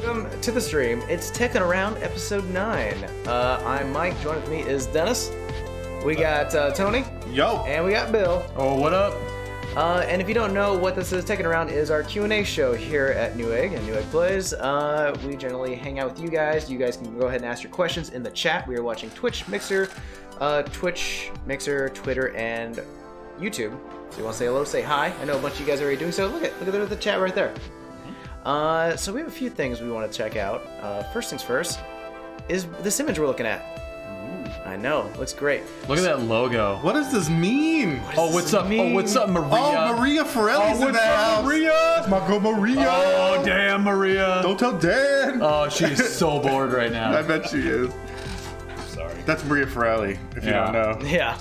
Welcome to the stream. It's Techin Around, episode 9. I'm Mike. Joining with me is Dennis. We got Tony. Yo. And we got Bill. Oh, what up? And if you don't know what this is, Techin Around is our Q&A show here at Newegg and Newegg Plays. We generally hang out with you guys. You guys can go ahead and ask your questions in the chat. We are watching Twitch, Mixer, Twitter, and YouTube. So you want to say hello, say hi. I know a bunch of you guys are already doing so. Look at the chat right there. So we have a few things we want to check out. First things first is this image we're looking at. I know, looks great. Look at that logo. What does this mean? What's up? mean? Oh, what's up, Maria? Oh, Maria Forelli's in the house. Maria? It's my girl Maria. Oh, damn, Maria. Don't tell Dan. Oh, she's so bored right now. I bet she is. Sorry. That's Maria Forelli, if you don't know. Yeah.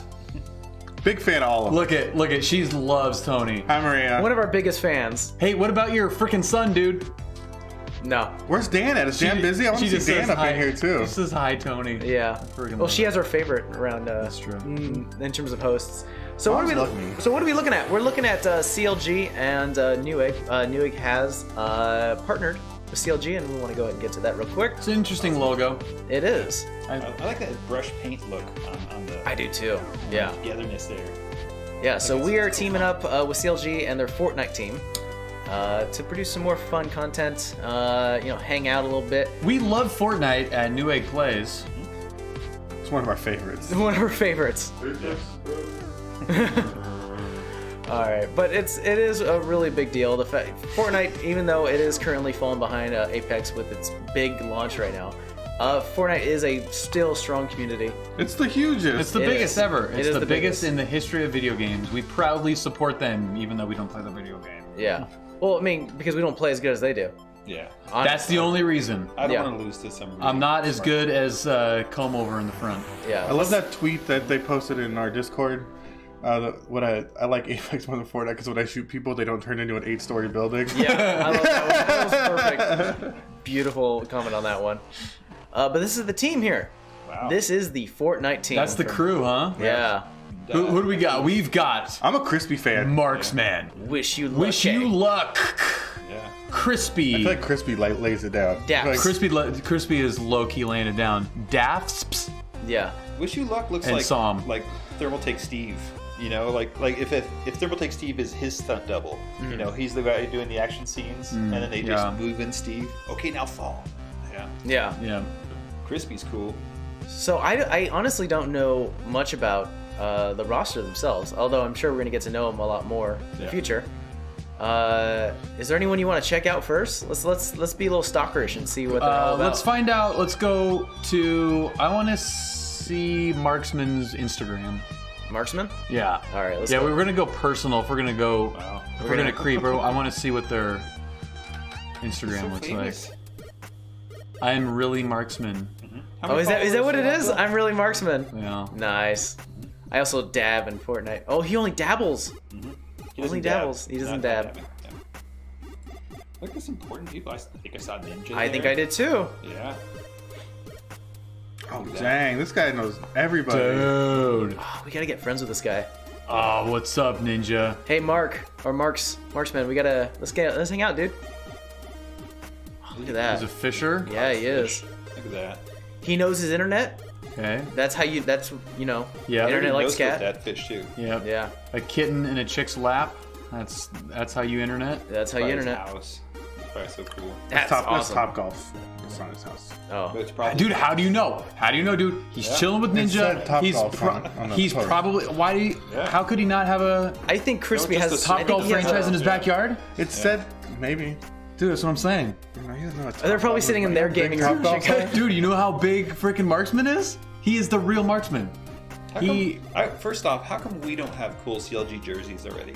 Big fan of all of them. Look at, she loves Tony. Hi, Maria. One of our biggest fans. Hey, what about your freaking son, dude? No. Where's Dan at? Is Dan busy? I want to see Dan up in here, too. She says hi, Tony. Yeah. Well, she has her favorite around. That's true. In terms of hosts. So what So what are we looking at? We're looking at CLG and Newegg. Newegg has partnered with CLG, and we want to go ahead and get to that real quick. It's an interesting logo. It is. I like that brush paint look on the I do too. Yeah. togetherness there. Yeah. So we are teaming up with CLG and their Fortnite team to produce some more fun content. Hang out a little bit. We love Fortnite at Newegg Plays. It's one of our favorites. One of our favorites. All right, but it is a really big deal. The fact Fortnite, even though it is currently falling behind Apex with its big launch right now, Fortnite is a still strong community. It's the hugest. It's the biggest ever. It's the biggest biggest in the history of video games. We proudly support them, even though we don't play the video game. Yeah. Well, I mean, because we don't play as good as they do. Yeah. That's the only reason. I don't Yeah. want to lose to some. Really I'm not as good as Comb over in the front. Yeah. I love that tweet that they posted in our Discord. I like Apex more than Fortnite because when I shoot people, they don't turn into an 8-story building. Yeah, I love that one. That was perfect. Beautiful comment on that one. But this is the team here. Wow. This is the Fortnite team. That's the crew, huh? Yeah. Who do we got? We've got I'm a Crispy fan. Marksman. Wish you luck. Wish you luck. Yeah. Crispy. I feel like Crispy lays it down. Yeah. Like, Crispy is low-key laying it down. Dafts. Yeah. Wish you luck looks And like Psalm. like Thermal Take Steve. You know, like if Thermal Take Steve is his stunt double, you know, he's the guy doing the action scenes, and then they just move in Steve. Okay, now fall. Yeah. Yeah. Yeah. Crispy's cool. So I honestly don't know much about the roster themselves, although I'm sure we're gonna get to know them a lot more in the future. Is there anyone you want to check out first? Let's be a little stalkerish and see what they're all about. Let's find out. Let's go to. I want to see Marksman's Instagram. Marksman? Yeah. All right. Let's Yeah, go. we're gonna go personal. If we're gonna go, if we're gonna creep. I want to see what their Instagram looks famous. like. I am really Marksman. Oh, is that what it is? I'm really Marksman. Yeah. Nice. I also dab in Fortnite. Oh, he only dabbles. He Only dabbles. He doesn't dab. dabbing. Yeah. Look, there's important people. I think I saw Ninja. I think there. I did too. Yeah. oh, dang. This guy knows everybody. Dude. Oh, we gotta get friends with this guy. Oh, what's up, Ninja? Hey, Marksman. We gotta let's hang out, dude. Oh, look at that. He's a fisher. Yeah, he is. Look at that. He knows his internet. Okay. That's how you. That's Yeah. Internet He likes knows cat. that fish too. Yep. Yeah. A kitten in a chick's lap. That's how you internet. That's how you Probably his internet. House. It's probably so cool. That's That's awesome. Top Golf. It's on his house. Oh. But it's probably Dude, how do you know? How do you know, dude? He's chilling with It said Ninja. Top He's Golf on the he's post. probably. Why do you? Yeah. How could he not have a I think Crispy No, just has the I Top think Golf he has franchise in his backyard? It said maybe. Dude, that's what I'm saying. No, he doesn't know what They're Top probably Golf sitting is. in their Big gaming Top room. Golf fan? Dude, you know how big freaking Marksman is? He is the real Marksman. How come, first off, how come we don't have cool CLG jerseys already?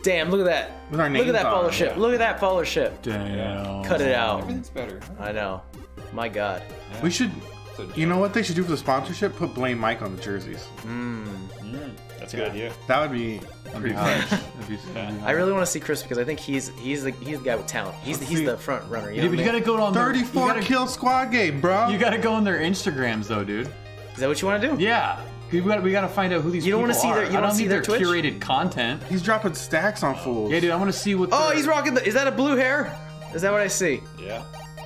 Damn! Look at that. With our Look at names that on it. followership. Look at that followership. Damn. Cut it out. Everything's better. I know. My God. We should. So, You know what they should do for the sponsorship? Put Blame Mike on the jerseys. that's a good idea. That would be pretty fun. I really want to see Chris because I think he's the guy with talent. He's the front runner. You know Dude, but you what I mean? gotta go on their, 34 kill squad game, bro. You gotta go on their Instagrams though, dude. Is that what you want to do? Yeah. We gotta find out who these You don't people wanna see are. their- you I don't don't see need their their Twitch? curated content. He's dropping stacks on fools. Yeah, dude, I want to see what. Oh, their- he's rocking the. Is that a blue hair? Is that what I see? Yeah.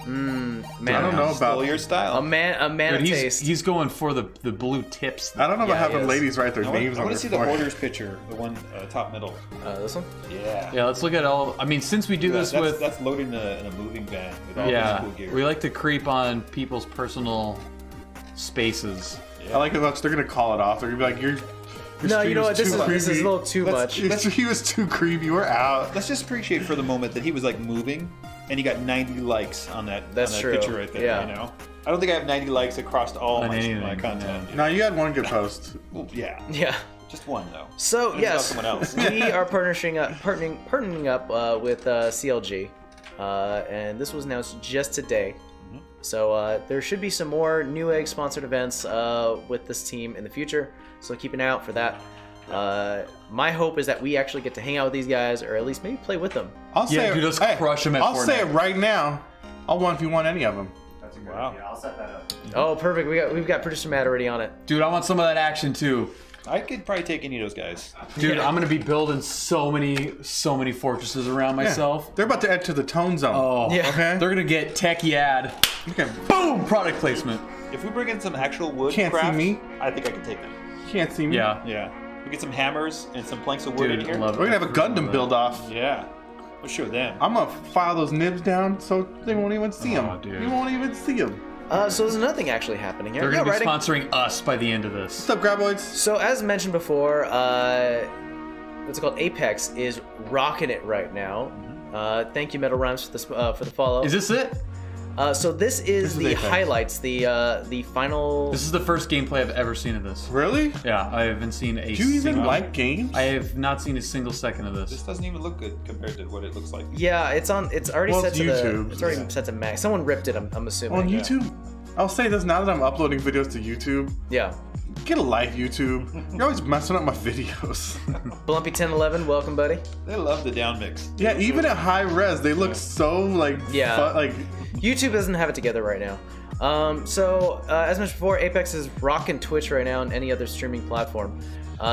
Man, I don't know Stole about. your style. a man of taste. He's going for the blue tips. I don't know about Yeah, he having is. ladies write their names I on want their to see the forehead. orders picture, the one top middle. This one. Yeah. Yeah, let's look at all. I mean, since we do this with that's loading in a moving van with all yeah, this cool gear. we like to creep on people's personal spaces. I like it much. They're gonna call it off. They're gonna be like, "Your No, you stream know what? is too This is a creepy. little too much. Your stream was too creepy. We're out." Let's just appreciate for the moment that he was like moving, and he got 90 likes on that. That's on that true. picture right there. Yeah. You know, I don't think I have 90 likes across all On my anything, content. No, you had one good post. Well, yeah, Yeah. just one though. So It was about yes, someone else. we are partnering up with CLG, and this was announced just today. So there should be some more Newegg sponsored events with this team in the future. So keep an eye out for that. My hope is that we actually get to hang out with these guys, or at least maybe play with them. I'll say Yeah, dude, let's hey, crush 'em at I'll say Fortnite. it right now. I'll want if you want any of them. That's a good Wow. idea. I'll set that up. Oh, perfect. We've got producer Matt already on it. Dude, I want some of that action too. I could probably take any of those guys. Dude, Yeah. I'm gonna be building so many fortresses around myself. They're about to enter the tone zone. Oh, Yeah. Okay. They're gonna get techie ad. Okay. Boom! Product placement. If we bring in some actual wood Can't see craft, me. I think I can take them. Can't see me. Yeah. Yeah. We get some hammers and some planks of wood Dude, in here. love it. We're gonna have a Gundam build off. Yeah. We'll show them. I'm gonna file those nibs down so they won't even see them. Oh, dude. You won't even see them. So there's another thing actually happening here. They're gonna Yeah, be right. sponsoring us by the end of this. What's up, Graboids? So as mentioned before, what's it called? Apex is rocking it right now. Thank you, Metal Rhymes, for the follow. Is this it? So this is the Apex. highlights, the final. This is the first gameplay I've ever seen of this. Really? Yeah, I haven't seen a Do you even single. like games? I have not seen a single second of This this. doesn't even look good compared to what it looks like. Yeah, it's on. It's already Well, set it's to YouTube. the. It's already Yeah. set to max. Someone ripped it. I'm assuming. On YouTube? I'll say this now that I'm uploading videos to YouTube. Yeah. Get a life, YouTube. You're always messing up my videos. Blumpy 1011, welcome, buddy. They love the down mix. Yeah, even at high res, they look so like Yeah. like YouTube doesn't have it together right now. As mentioned before, Apex is rocking Twitch right now and any other streaming platform.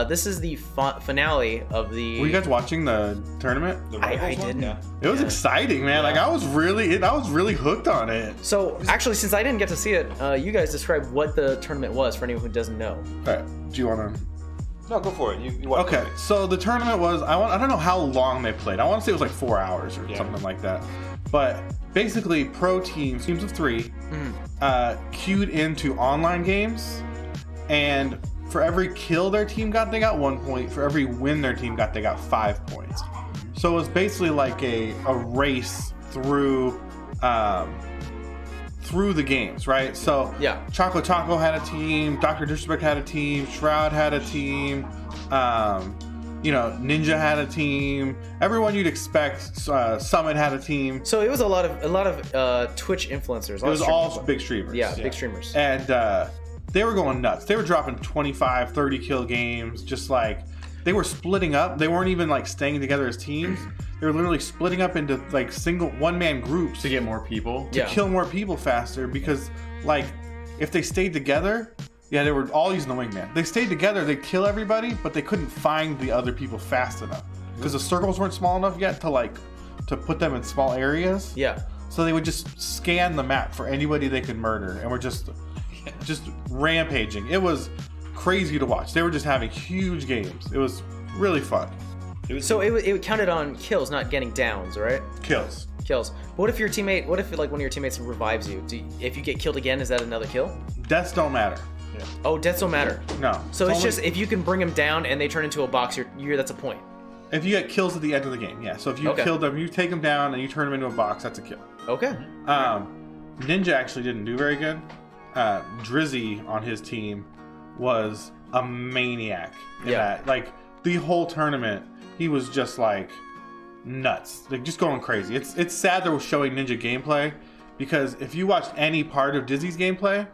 This is the finale of the. Were you guys watching the tournament? The I Rivals one? didn't. Yeah. It was exciting, man. Like I was really hooked on it. So actually, since I didn't get to see it, you guys describe what the tournament was for anyone who doesn't know. Okay, do you want to? No, go for it. You watch Okay, it. so the tournament was I don't know how long they played. I want to say it was like 4 hours or Yeah. something like that. But basically, pro teams of 3, queued into online games, and for every kill their team got, they got 1 point. For every win their team got, they got 5 points. So it was basically like a race through the games, right? So Yeah. Choco Taco had a team, Dr. Disrespect had a team, Shroud had a team, Ninja had a team. Everyone you'd expect, Summit had a team. So it was a lot of Twitch influencers. It was all big streamers. Yeah, big streamers. And they were going nuts. They were dropping 25, 30 kill games, just like they were splitting up. They weren't even like staying together as teams. They were literally splitting up into like single one-man groups To get more people. Yeah. kill more people faster, because like if they stayed together, yeah, they were all using the wingman. They stayed together, they'd kill everybody, but they couldn't find the other people fast enough because the circles weren't small enough yet to put them in small areas. Yeah. So they would just scan the map for anybody they could murder, and were just rampaging. It was crazy to watch. They were just having huge games. It was really fun. So it counted on kills, not getting downs, right? Kills. Kills. But what if your teammate? What if like one of your teammates revives you? If you get killed again, is that another kill? Deaths don't matter. Oh, deaths don't matter. No. So it's only- just if you can bring them down and they turn into a box, you're that's a point. if you get kills at the end of the game, yeah. So if you Okay. kill them, you take them down and you turn them into a box, that's a kill. Okay. Ninja actually didn't do very good. Drizzy on his team was a maniac in Yeah. that. Like the whole tournament, he was just like nuts, like just going crazy. It's sad that we're showing Ninja gameplay, because if you watched any part of Dizzy's gameplay,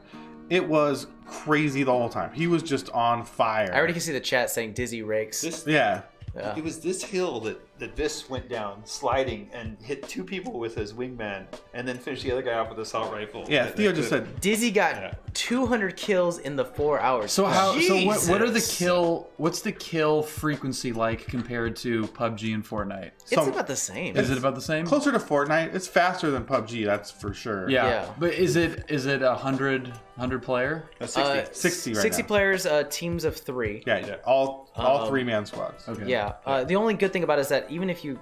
it was crazy the whole time. He was just on fire. I already can see the chat saying Dizzy rakes. This, Yeah. Yeah. It was this hill that that Vis went down sliding and hit 2 people with his wingman, and then finished the other guy off with an assault rifle. Yeah, Theo just said Dizzy got 200 kills in the 4 hours. So how? Jesus. So what are the kill? What's the kill frequency like compared to PUBG and Fortnite? It's about the same. Is it about the same? closer to Fortnite. It's faster than PUBG, that's for sure. Yeah. But is it 100 player? 60. 60 right 60 now. players, teams of 3. Yeah, all 3-man squads. Okay. Yeah. The only good thing about it is that even if you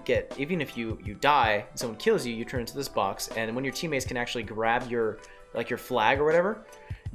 die, and someone kills you, you turn into this box, and when your teammates can actually grab your flag or whatever,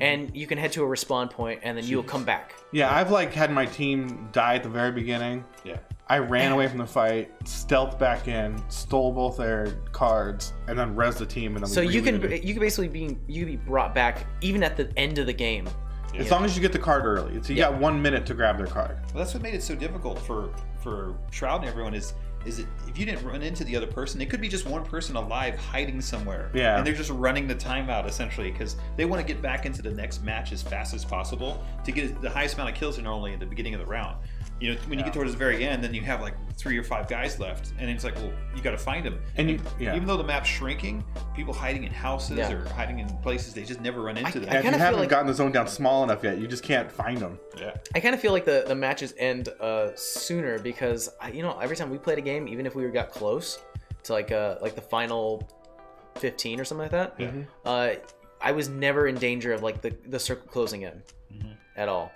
and you can head to a respawn point, and then you'll come back. Yeah, I've had my team die at the very beginning. Yeah. I ran away from the fight, stealthed back in, stole both their cards, and then res the team. And then So you can basically be brought back even at the end of the game. As long as you get the card early. So you got 1 minute to grab their card. Well, that's what made it so difficult for Shroud and everyone is that if you didn't run into the other person, it could be just one person alive hiding somewhere. Yeah. And they're just running the timeout essentially because they want to get back into the next match as fast as possible to get the highest amount of kills are normally at the beginning of the round. You know, when you get towards the very end, then you have 3 or 5 guys left, and it's well, you got to find them. And even though the map's shrinking, people hiding in houses or hiding in places, they just never run into them. If you haven't gotten the zone down small enough yet, you just can't find them. Yeah. I kind of feel like the matches end sooner because every time we played a game, even if we got close to the final 15 or something like that, I was never in danger of the circle closing in at all.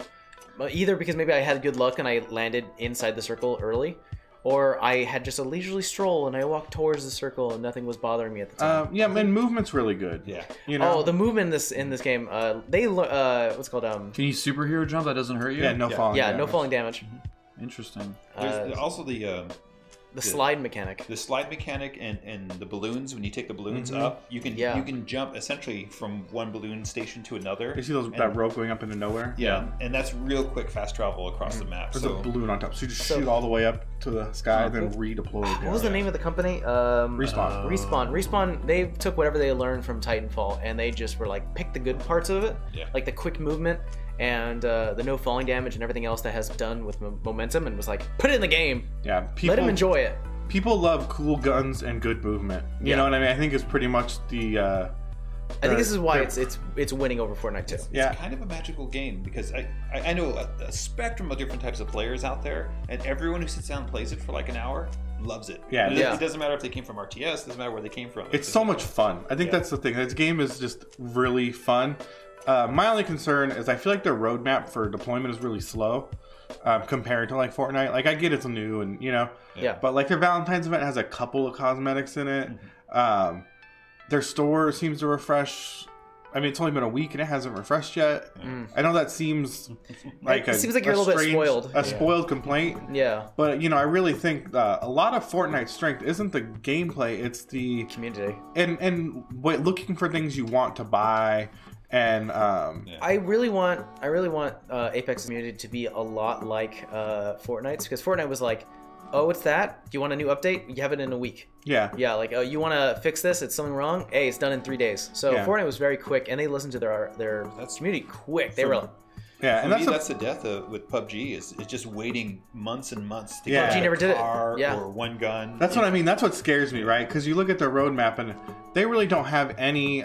Either because maybe I had good luck and I landed inside the circle early, or I had just a leisurely stroll and I walked towards the circle and nothing was bothering me at the time. Yeah, and movement's really good. Yeah. Oh, the movement in this game, they what's it called? Can you superhero jump? That doesn't hurt you? Yeah, no falling damage. No falling damage. Interesting. There's also the slide mechanic. The slide mechanic and the balloons. When you take the balloons up, you can jump essentially from one balloon station to another. You see that rope going up into nowhere? Yeah, and that's real quick, fast travel across the map. There's a balloon on top, so you just shoot all the way up to the sky, then redeploy. What was the name of the company? Respawn. Respawn. They took whatever they learned from Titanfall, and they just were pick the good parts of it, like the quick movement and the no falling damage and everything else that has done with momentum, and was put it in the game. Yeah, let him enjoy it. People love cool guns and good movement. You know what I mean? I think it's pretty much the. I think this is why it's winning over Fortnite too. It's kind of a magical game because I know a spectrum of different types of players out there, and everyone who sits down and plays it for an hour loves it. Yeah, it doesn't matter if they came from RTS. It doesn't matter where they came from. It's so much fun. I think that's the thing. This game is just really fun. My only concern is I feel like their roadmap for deployment is really slow compared to Fortnite. I get it's new and but their Valentine's event has a couple of cosmetics in it. Their store seems to refresh. I mean, it's only been a week and it hasn't refreshed yet. I know that seems like it seems like you're a little bit spoiled. A spoiled complaint. Yeah. But I really think a lot of Fortnite's strength isn't the gameplay; it's the community and looking for things you want to buy. And I really want Apex community to be a lot like Fortnite's, because Fortnite was oh, what's that? Do you want a new update? You have it in a week. Yeah. Yeah, oh, you want to fix this? It's something wrong? Hey, it's done in 3 days. So Fortnite was very quick, and they listened to their community quick. They were and that's the death with PUBG is just waiting months and months to get PUBG never did it. Or one gun. That's what I mean. That's what scares me, right? Because you look at their roadmap, and they really don't have any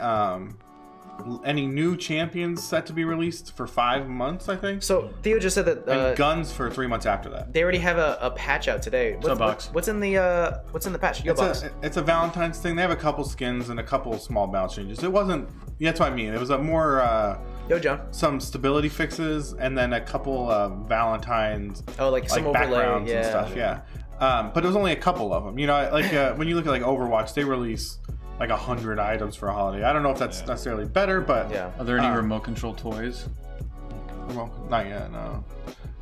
new champions set to be released for 5 months, I think. So Theo just said that and guns for 3 months after that. They already have a patch out today. What's in the patch? It's a Valentine's thing. They have a couple skins and a couple small balance changes. It wasn't. Yeah, that's what I mean. It was a more. Yo, John. Some stability fixes and then a couple Valentine's. Oh, some backgrounds overlay, and stuff. Yeah. But it was only a couple of them. When you look at Overwatch, they release 100 items for a holiday. I don't know if that's necessarily better, but Are there any remote control toys? Well, not yet, no.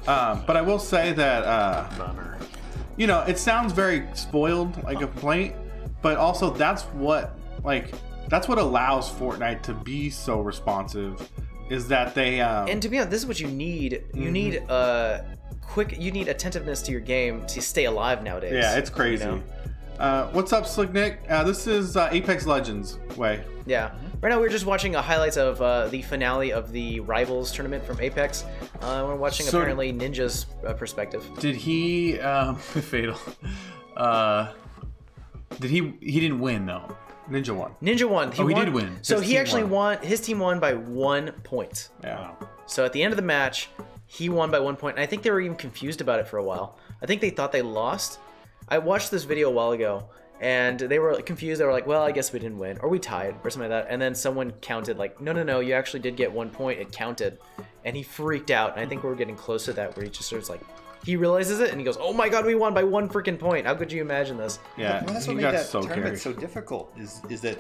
But I will say that it sounds very spoiled, a complaint, but also that's what allows Fortnite to be so responsive, is that they and to be honest, this is what you need. You need you need attentiveness to your game to stay alive nowadays. Yeah, it's crazy. What's up, Slick Nick? This is Apex Legends way. Yeah. Right now we're just watching highlights of the finale of the Rivals tournament from Apex. We're watching apparently Ninja's perspective. Did he fatal? Did he didn't win though. Ninja won. Ninja won. He did win. So His he team actually won. won. His team won by 1 point. Yeah. So at the end of the match, he won by 1 point. And I think they were even confused about it for a while. I think they thought they lost. I watched this video a while ago, and they were confused. They were like, well, I guess we didn't win. Or we tied, or something like that. And then someone counted like, no, you actually did get 1 point. It counted. And he freaked out. And I think we're getting close to that, where he just starts like, he realizes it, and he goes, oh my god, we won by 1 freaking point. How could you imagine this? Yeah, Well, that's he what made got that so tournament carried. so difficult. Is that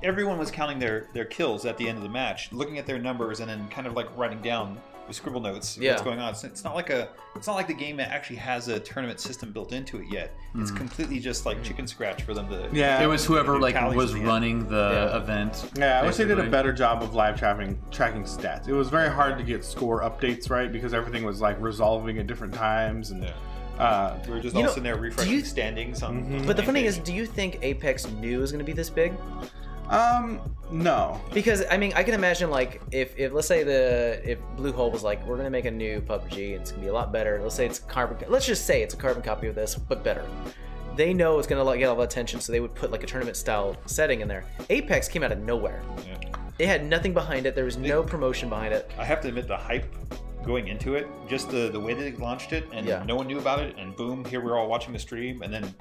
everyone was counting their kills at the end of the match, looking at their numbers, and then kind of like writing down with scribble notes what's going on. It's not like the game that actually has a tournament system built into it yet. It's completely just like chicken scratch for them to. Yeah, It was whoever do like tallies was at the end. running the event. Yeah, I wish they did a basically. better job of live tracking stats. It was very hard to get score updates right because everything was like resolving at different times, and We were just You all know, sitting there refreshing standings on. But the funny page. is, do you think Apex knew it was going to be this big? No. Because I mean, I can imagine like if let's say if Bluehole was like, we're gonna make a new PUBG and it's gonna be a lot better. Let's say it's let's just say it's a carbon copy of this, but better. They know it's gonna get all the attention, so they would put like a tournament style setting in there. Apex came out of nowhere. Yeah. It had nothing behind it. There was no promotion behind it. I have to admit the hype going into it, just the way that they launched it, and no one knew about it, and boom, here we're all watching the stream, and then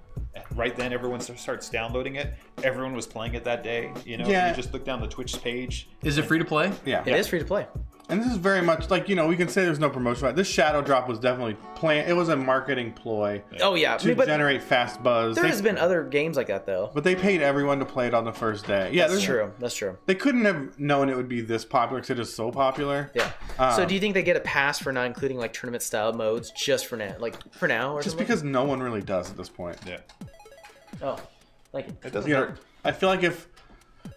right then everyone starts downloading it. Everyone was playing it that day, you know. Yeah. You just look down the Twitch page. Is it free to play? Yeah. It is free to play. And this is very much like, you know, we can say there's no promotion. But this shadow drop was definitely planned. It was a marketing ploy Oh yeah, to but generate fast buzz. there has been other games like that though. But they paid everyone to play it on the first day. Yeah, That's true. That's true. They couldn't have known it would be this popular because it is so popular. Yeah. So do you think they get a pass for not including like tournament style modes just for now, or Just something? because no one really does at this point. Yeah. Oh, like It doesn't You know, hurt. I feel like if,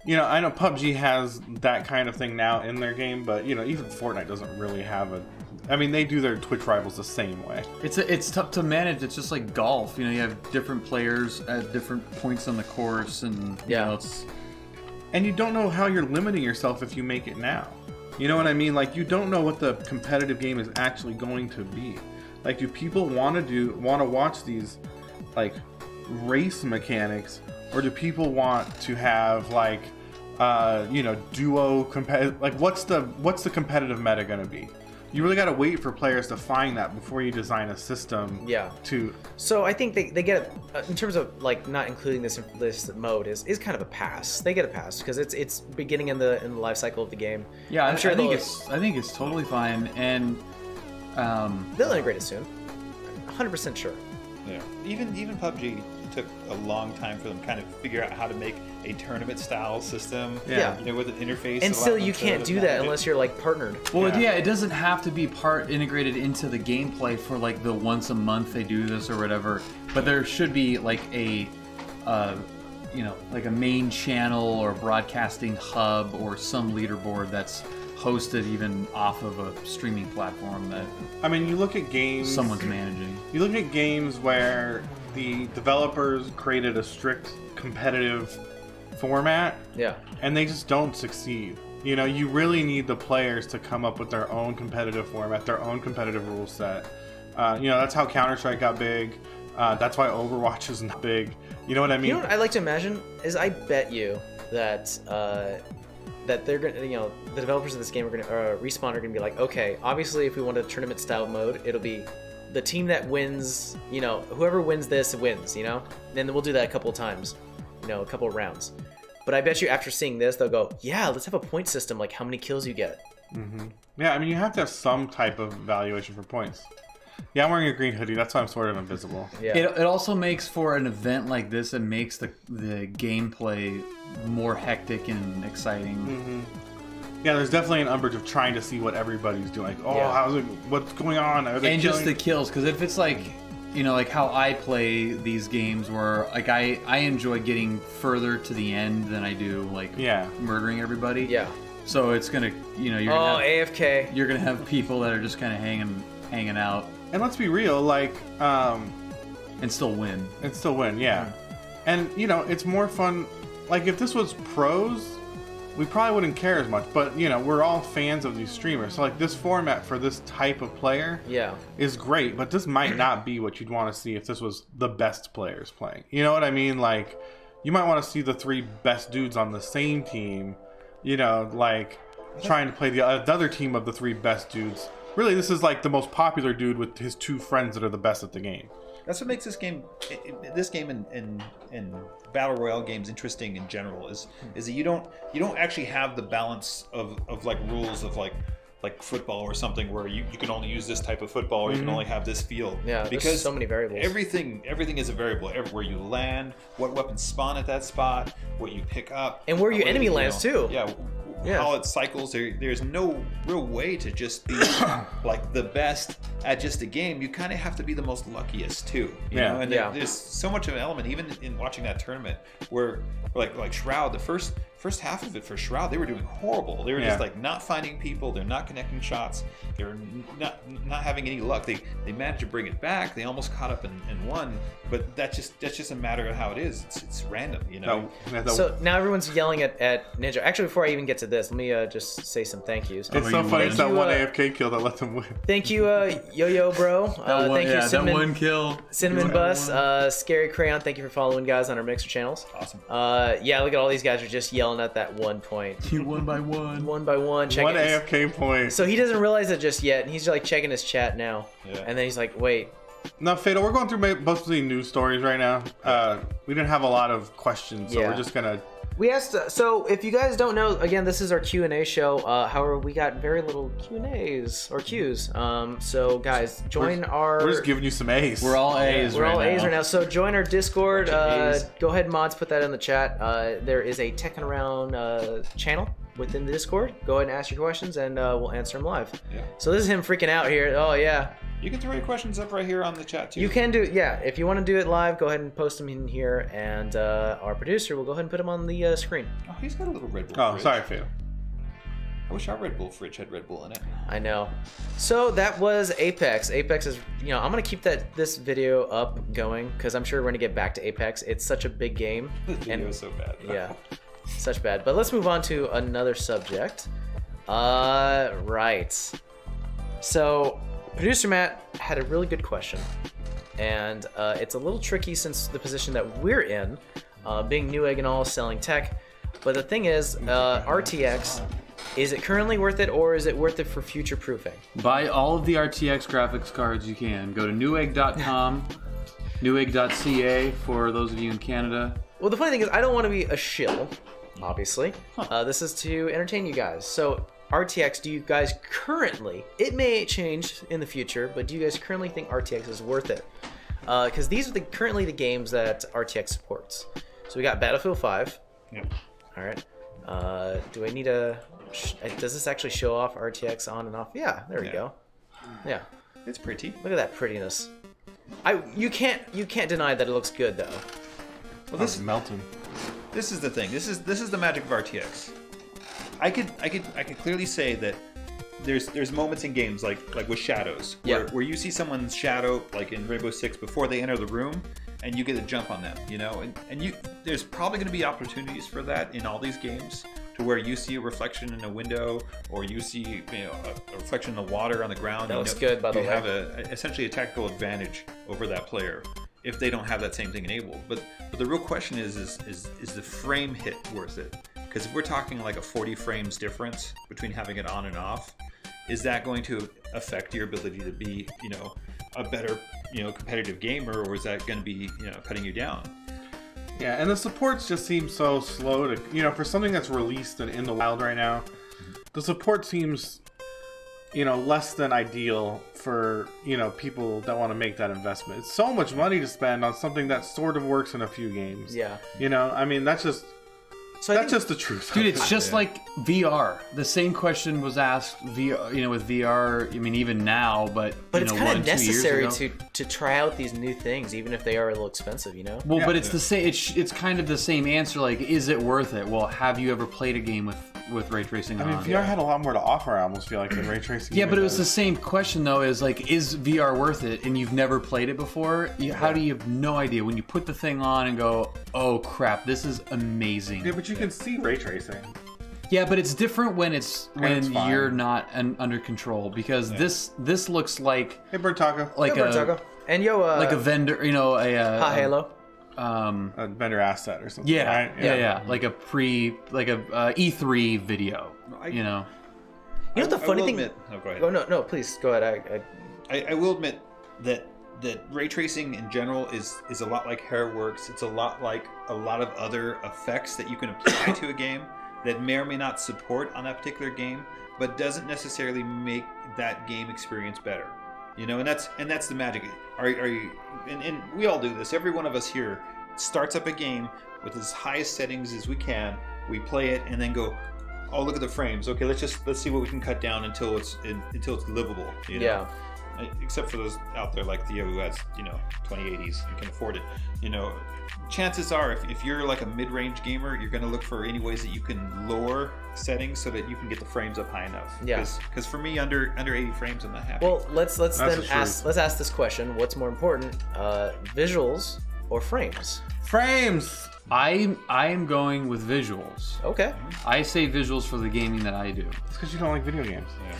you know, I know PUBG has that kind of thing now in their game, but, you know, even Fortnite doesn't really have a... I mean, they do their Twitch rivals the same way. It's tough to manage. It's just like golf. You know, you have different players at different points on the course, and you know, it's And you don't know how you're limiting yourself if you make it now. You know what I mean? Like, you don't know what the competitive game is actually going to be. Like, do people want to watch these, like, race mechanics, or do people want to have like you know, duo competitive? Like, what's the competitive meta going to be? You really got to wait for players to find that before you design a system. To So I think they get in terms of like not including this mode is kind of a pass. They get a pass because it's beginning in the life cycle of the game. yeah. I'm sure I think it's totally fine, and they'll integrate it soon. 100% sure. Yeah. Even PUBG took a long time for them kind of figure out how to make a tournament style system. Yeah. You know, with an interface. And that still, allowed you them can't to do that navigate. unless you're like partnered. well, Yeah. yeah, it doesn't have to be part integrated into the gameplay for like the once a month they do this or whatever. But there should be like a, you know, like a main channel or broadcasting hub or some leaderboard that's hosted even off of a streaming platform that I mean, you look at games. someone's managing. You look at games where the developers created a strict competitive format, and they just don't succeed. You know, you really need the players to come up with their own competitive format, their own competitive rule set. You know, that's how Counter-Strike got big. That's why Overwatch is not big. You know what I mean? You know what I like to imagine is I bet you that that they're gonna, you know, the developers of this game are gonna Respawn are gonna be like, okay, obviously if we want a tournament style mode, it'll be the team that wins, you know, whoever wins this wins, you know, and then we'll do that a couple of times, you know, a couple of rounds. But I bet you after seeing this, they'll go, yeah, let's have a point system, like how many kills you get. Yeah, I mean, you have to have some type of evaluation for points. Yeah, I'm wearing a green hoodie. That's why I'm sort of invisible. Yeah. It also makes for an event like this, it makes the gameplay more hectic and exciting. Yeah, there's definitely an umbrage of trying to see what everybody's doing. Like, oh, Yeah. how's it? What's going on? Are they And just the killing? kills, because if it's like, you know, like how I play these games where like I enjoy getting further to the end than I do like murdering everybody. Yeah. So it's gonna, you know, you're Oh, gonna AFK. you're gonna have people that are just kind of hanging out And let's be real, like, and still win. and still win, yeah. And you know, it's more fun. Like, if this was pros, we probably wouldn't care as much. But you know, we're all fans of these streamers, so like this format for this type of player, is great. But this might not be what you'd want to see if this was the best players playing. You know what I mean? Like, you might want to see the 3 best dudes on the same team. You know, like trying to play the other team of the 3 best dudes. Really, this is like the most popular dude with his 2 friends that are the best at the game. That's what makes this game and battle royale games interesting in general is that you don't actually have the balance of like rules of like football or something where you can only use this type of football or you can only have this field. Yeah, because there's so many variables. Everything is a variable. Where you land, what weapons spawn at that spot, what you pick up, and where your enemy lands too. How it cycles. There's no real way to just be like the best at just a game. You kind of have to be the most luckiest too. You know? And there's so much of an element, even in watching that tournament, where like Shroud, the first half of it for Shroud, they were doing horrible. They were just like not finding people. They're not connecting shots. They're not having any luck. They managed to bring it back. They almost caught up and won. But that's just a matter of how it is. It's random, you know. So now everyone's yelling at Ninja. Actually, before I even get to this, let me just say some thank yous. It's so funny. It's that one AFK kill that let them win. Thank you, Yo-Yo Bro. Thank you, Cinnamon. That one kill. Cinnamon Bus. Scary Crayon. Thank you for following guys on our Mixer channels. Awesome. Yeah, look at all these guys are just yelling at that 1 point. One by one. One by one. One AFK point. So he doesn't realize it just yet, and he's like checking his chat now. And then he's like, wait. No, Fatal, we're going through mostly news stories right now. We didn't have a lot of questions, so we're just gonna. We asked. So if you guys don't know, again, this is our Q&A show. However, we got very little Q&As or Qs. So guys, join our. We're just giving you some A's. We're all A's. We're right all now. A's right now. So join our Discord. Go ahead, mods, put that in the chat. There is a Techin Around channel within the Discord. Go ahead and ask your questions, and we'll answer them live. So this is him freaking out here. Oh yeah. You can throw your questions up right here on the chat too. You can do, if you want to do it live, go ahead and post them in here, and our producer will go ahead and put them on the screen. Oh, he's got a little Red Bull. Oh, fridge. sorry, Fatal. I wish our Red Bull fridge had Red Bull in it. I know. So that was Apex. Apex is, I'm gonna keep this video up going because I'm sure we're gonna get back to Apex. It's such a big game. This video is so bad. Yeah, such bad. But let's move on to another subject. Right. So. Producer Matt had a really good question, and it's a little tricky since the position that we're in, being Newegg and all, selling tech. But the thing is, RTX, is it currently worth it, or is it worth it for future proofing? Buy all of the RTX graphics cards you can. Go to newegg.com, newegg.ca for those of you in Canada. Well, the funny thing is, I don't want to be a shill, obviously. This is to entertain you guys. So. RTX, do you guys currently, it may change in the future, but do you guys currently think RTX is worth it? Because these are currently the games that RTX supports. So we got Battlefield 5. Yep. All right. Do I need a, does this actually show off RTX on and off? Yeah, there we go. Yeah. It's pretty. Look at that prettiness. You can't deny that it looks good though. Well, this is melting. This is the thing. This is the magic of RTX. I could clearly say that there's moments in games like with shadows where you see someone's shadow like in Rainbow Six before they enter the room and you get a jump on them, and there's probably going to be opportunities for that in all these games to where you see a reflection in a window or you see a reflection in the water on the ground. That looks good, by the way. You have essentially a tactical advantage over that player if they don't have that same thing enabled. But the real question is the frame hit worth it? Because if we're talking like a 40 frames difference between having it on and off, is that going to affect your ability to be, a better, competitive gamer, or is that going to be, cutting you down? Yeah, and the supports just seem so slow to, for something that's released and in the wild right now, the support seems, less than ideal for, people that want to make that investment. It's so much money to spend on something that sort of works in a few games. Yeah. I mean, that's just... So that's just the truth. Dude, it's just like VR. The same question was asked VR, with VR, I mean, even now, but it's kind of necessary to try out these new things, even if they are a little expensive, Well, but it's the same, it's kind of the same answer, like, is it worth it? Well, have you ever played a game with ray tracing on? I mean, VR had a lot more to offer, I almost feel like, than ray tracing. Yeah, but it was the same question, though, is VR worth it? And you've never played it before? How do you have no idea? When you put the thing on and go, oh, crap, this is amazing. Yeah, but you can see ray tracing. Yeah, but it's different when it's you're fine. not under control because this looks like Hey, Bird Taco. like Yo, a Taco. And yo, like a vendor, you know, Hi, Halo. A vendor asset or something. Yeah, right? yeah, like a E3 video. You know, You know the funny thing? Admit, go ahead. Oh no, please go ahead. I will admit that ray tracing in general is a lot like Hairworks. It's a lot like a lot of other effects that you can apply to a game that may or may not support on that particular game, but doesn't necessarily make that game experience better. You know, and that's the magic. Are you? And we all do this. Every one of us here starts up a game with as highest settings as we can. We play it and then go, oh, look at the frames. Okay, let's see what we can cut down until it's livable. You know? Yeah. Except for those out there like Theo who has 2080s and can afford it. You know, chances are if you're like a mid-range gamer, you're going to look for any ways that you can lower settings so that you can get the frames up high enough. Yeah. Because for me, under 80 frames, I'm not happy. Well, let's then ask this question: what's more important, visuals or frames? Frames. I am going with visuals. Okay. I say visuals for the gaming that I do. It's because you don't like video games. Yeah.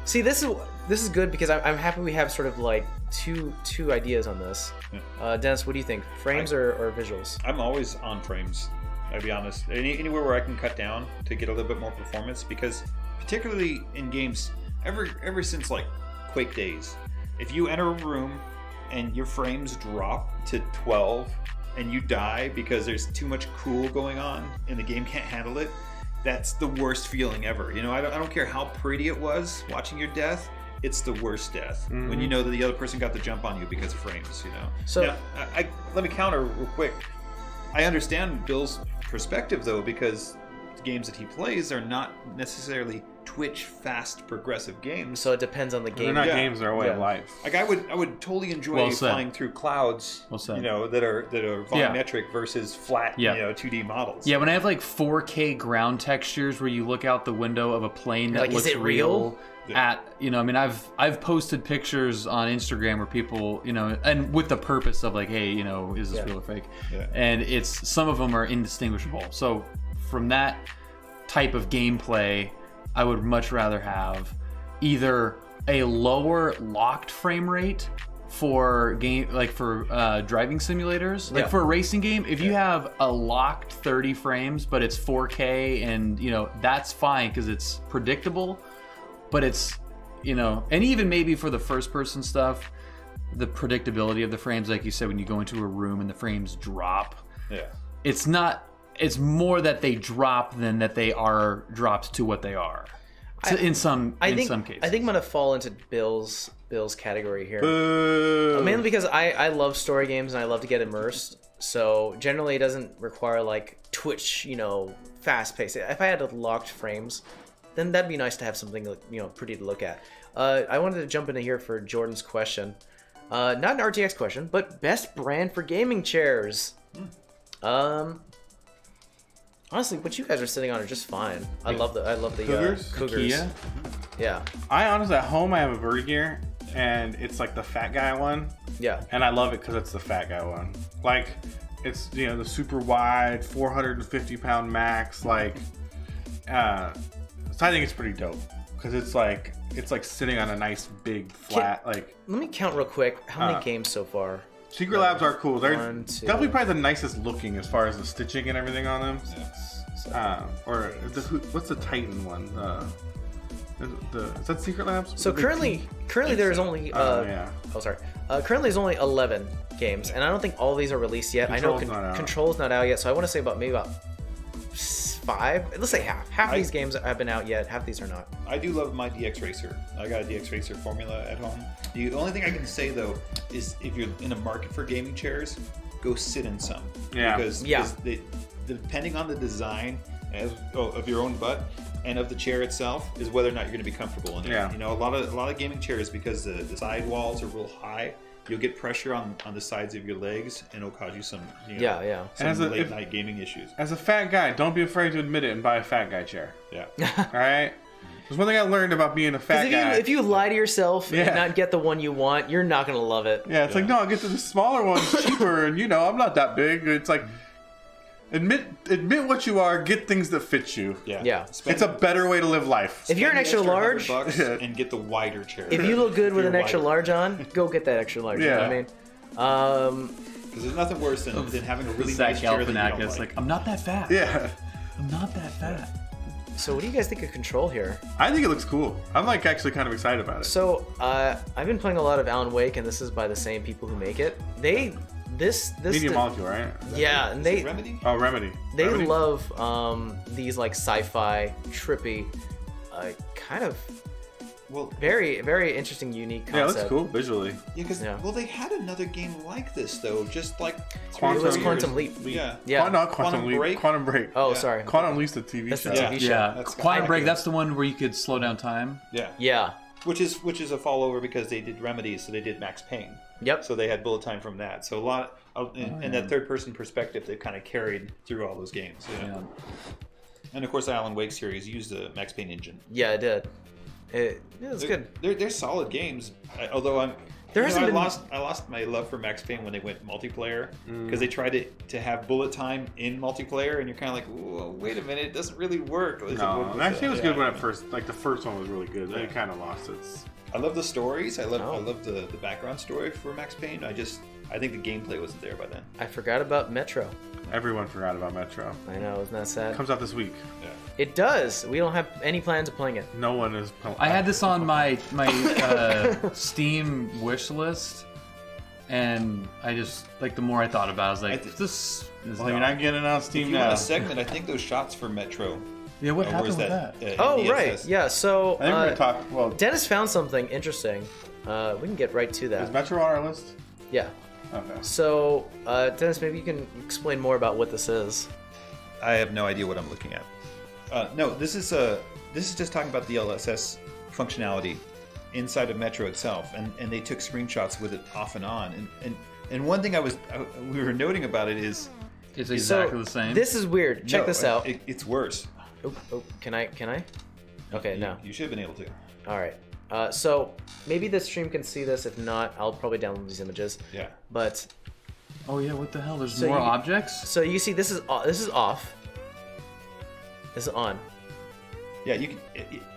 See, this is good because I'm happy we have sort of like two ideas on this. Yeah. Dennis, what do you think? Frames or visuals? I'm always on frames. I'll be honest. Anywhere where I can cut down to get a little bit more performance, because particularly in games, ever since like Quake days, if you enter a room and your frames drop to 12 and you die because there's too much cool going on and the game can't handle it, that's the worst feeling ever. You know, I don't care how pretty it was watching your death. It's the worst death when you know that the other person got the jump on you because of frames. You know. So now, let me counter real quick. I understand Bill's perspective though, because the games that he plays are not necessarily Twitch fast progressive games. So it depends on the game. They're not games; they're a way of life. Like I would totally enjoy flying through clouds, you know, that are volumetric versus flat, 2D models. Yeah, when I have like 4K ground textures where you look out the window of a plane that like, looks is it real? I mean, I've posted pictures on Instagram where people, you know, and with the purpose of like, hey, you know, is this real or fake? Yeah. And some of them are indistinguishable. So from that type of gameplay, I would much rather have either a lower locked frame rate for driving simulators, like for a racing game. If you have a locked 30 frames, but it's 4K, and you know that's fine because it's predictable. But it's, you know, and even maybe for the first person stuff, the predictability of the frames, like you said, when you go into a room and the frames drop. Yeah. It's not. It's more that they drop than that they are dropped to what they are. In some cases. I think I'm gonna fall into Bill's category here. Mainly because I love story games and I love to get immersed. So generally, it doesn't require like Twitch, you know, fast paced. If I had locked frames, then that'd be nice to have something, you know, pretty to look at. I wanted to jump into here for Jordan's question. Not an RTX question, but best brand for gaming chairs. Honestly, what you guys are sitting on are just fine. I love the Cougars. Cougars. Yeah. I honestly, at home, I have a Bird Gear, and it's like the fat guy one. Yeah. And I love it because it's the fat guy one. Like, it's, you know, the super wide, 450-pound max. Like, so I think it's pretty dope because it's like sitting on a nice big flat. Like, let me count real quick. How many games so far? Secret Labs are cool. They're definitely probably the nicest looking as far as the stitching and everything on them. What's the Titan one? Is that Secret Labs? So currently there's only currently there's only 11 games, and I don't think all of these are released yet. Control's not out yet, so I want to say maybe about 5. Let's say half. Half of these games have been out yet. Half of these are not. I do love my DX Racer. I got a DX Racer formula at home. The only thing I can say though is if you're in a market for gaming chairs, go sit in some. Yeah. Because depending on the design of your own butt and of the chair itself is whether or not you're going to be comfortable in it. Yeah. You know, a lot of gaming chairs, because the side walls are real high, you'll get pressure on the sides of your legs, and it'll cause you some late night gaming issues. As a fat guy, don't be afraid to admit it and buy a fat guy chair. Yeah. All right. There's one thing I learned about being a fat guy. If you lie to yourself and not get the one you want, you're not gonna love it. Yeah, it's like, no, I'll get to the smaller one, it's cheaper, and you know, I'm not that big. It's like, Admit what you are. Get things that fit you. Yeah. It's a better way to live life. If you're an extra large, $100 and get the wider chair. if you look good with an extra large on, go get that extra large. Yeah. You know what I mean? Because there's nothing worse than having a really Zach nice chair that you don't Galifianakis, like. like, I'm not that fat. Yeah. I'm not that fat. So what do you guys think of Control here? I think it looks cool. I'm like actually kind of excited about it. So I've been playing a lot of Alan Wake, and this is by the same people who make it. This Media Molecule, right? Yeah, and they Remedy? Oh, Remedy. they Remedy? love these like sci-fi, trippy, kind of very very interesting, unique concept. Yeah, it looks cool visually. Yeah, because they had another game like this though, just like It was Quantum Leap. Yeah. Yeah. Not Quantum Leap. Break? Quantum Break. Oh, Yeah. sorry. Quantum Leap's the TV That's show. the TV show. Yeah, That's Quantum kinda Break. good. That's the one where you could slow down time. Yeah. Yeah. Which is a follower because they did Remedy, so they did Max Payne. Yep. So they had bullet time from that. So a lot of, in that third person perspective, they've kind of carried through all those games. Yeah. And of course, the Alan Wake series used the Max Payne engine. Yeah, it did. It's good. They're solid games. Although I lost my love for Max Payne when they went multiplayer because they tried to have bullet time in multiplayer, and you're kind of like, whoa, wait a minute, it doesn't really work. No, actually, it was good when it first. Like the first one was really good. Then it kind of lost its. I love the stories. I love the background story for Max Payne. I think the gameplay wasn't there by then. I forgot about Metro. Everyone forgot about Metro. I know, isn't that sad? Comes out this week. Yeah. It does. We don't have any plans of playing it. No one is. I had this on my Steam wish list, and I just like the more I thought about it, I was like, this is Well, you're not getting it on Steam If you now. want a segment, I think those shots for Metro. Yeah, what happened with that? that? Oh, NDSS. right. Yeah, so I think we're gonna talk. Well, Dennis found something interesting. We can get right to is that. Metro on our list? Yeah. Okay. So, Dennis, maybe you can explain more about what this is. I have no idea what I'm looking at. No, this is just talking about the DLSS functionality inside of Metro itself, and they took screenshots with it off and on. And one thing we were noting about it is It's exactly So, the same. This is weird. Check this out. It's worse. Oh, can I? Okay, no. You should have been able to. All right. So maybe the stream can see this. If not, I'll probably download these images. Yeah. But oh yeah, what the hell? There's So more you- objects. so you see, this is off. This is on. Yeah, you can